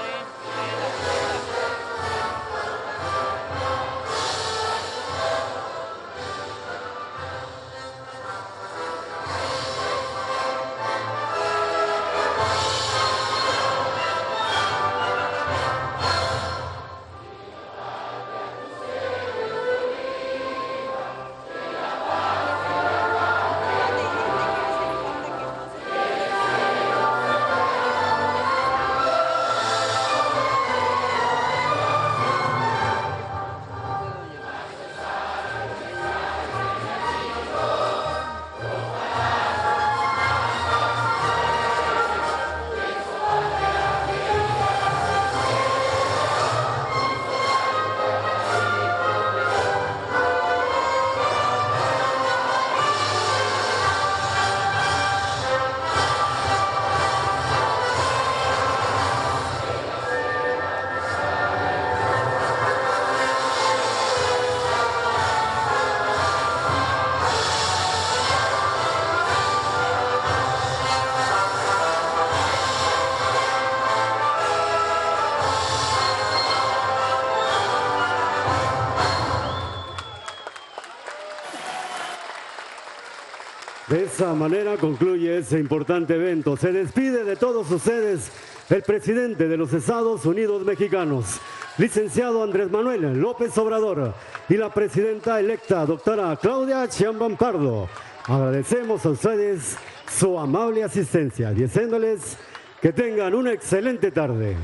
De esa manera concluye ese importante evento. Se despide de todos ustedes el presidente de los Estados Unidos mexicanos, licenciado Andrés Manuel López Obrador, y la presidenta electa, doctora Claudia Sheinbaum Pardo. Agradecemos a ustedes su amable asistencia, deseándoles que tengan una excelente tarde.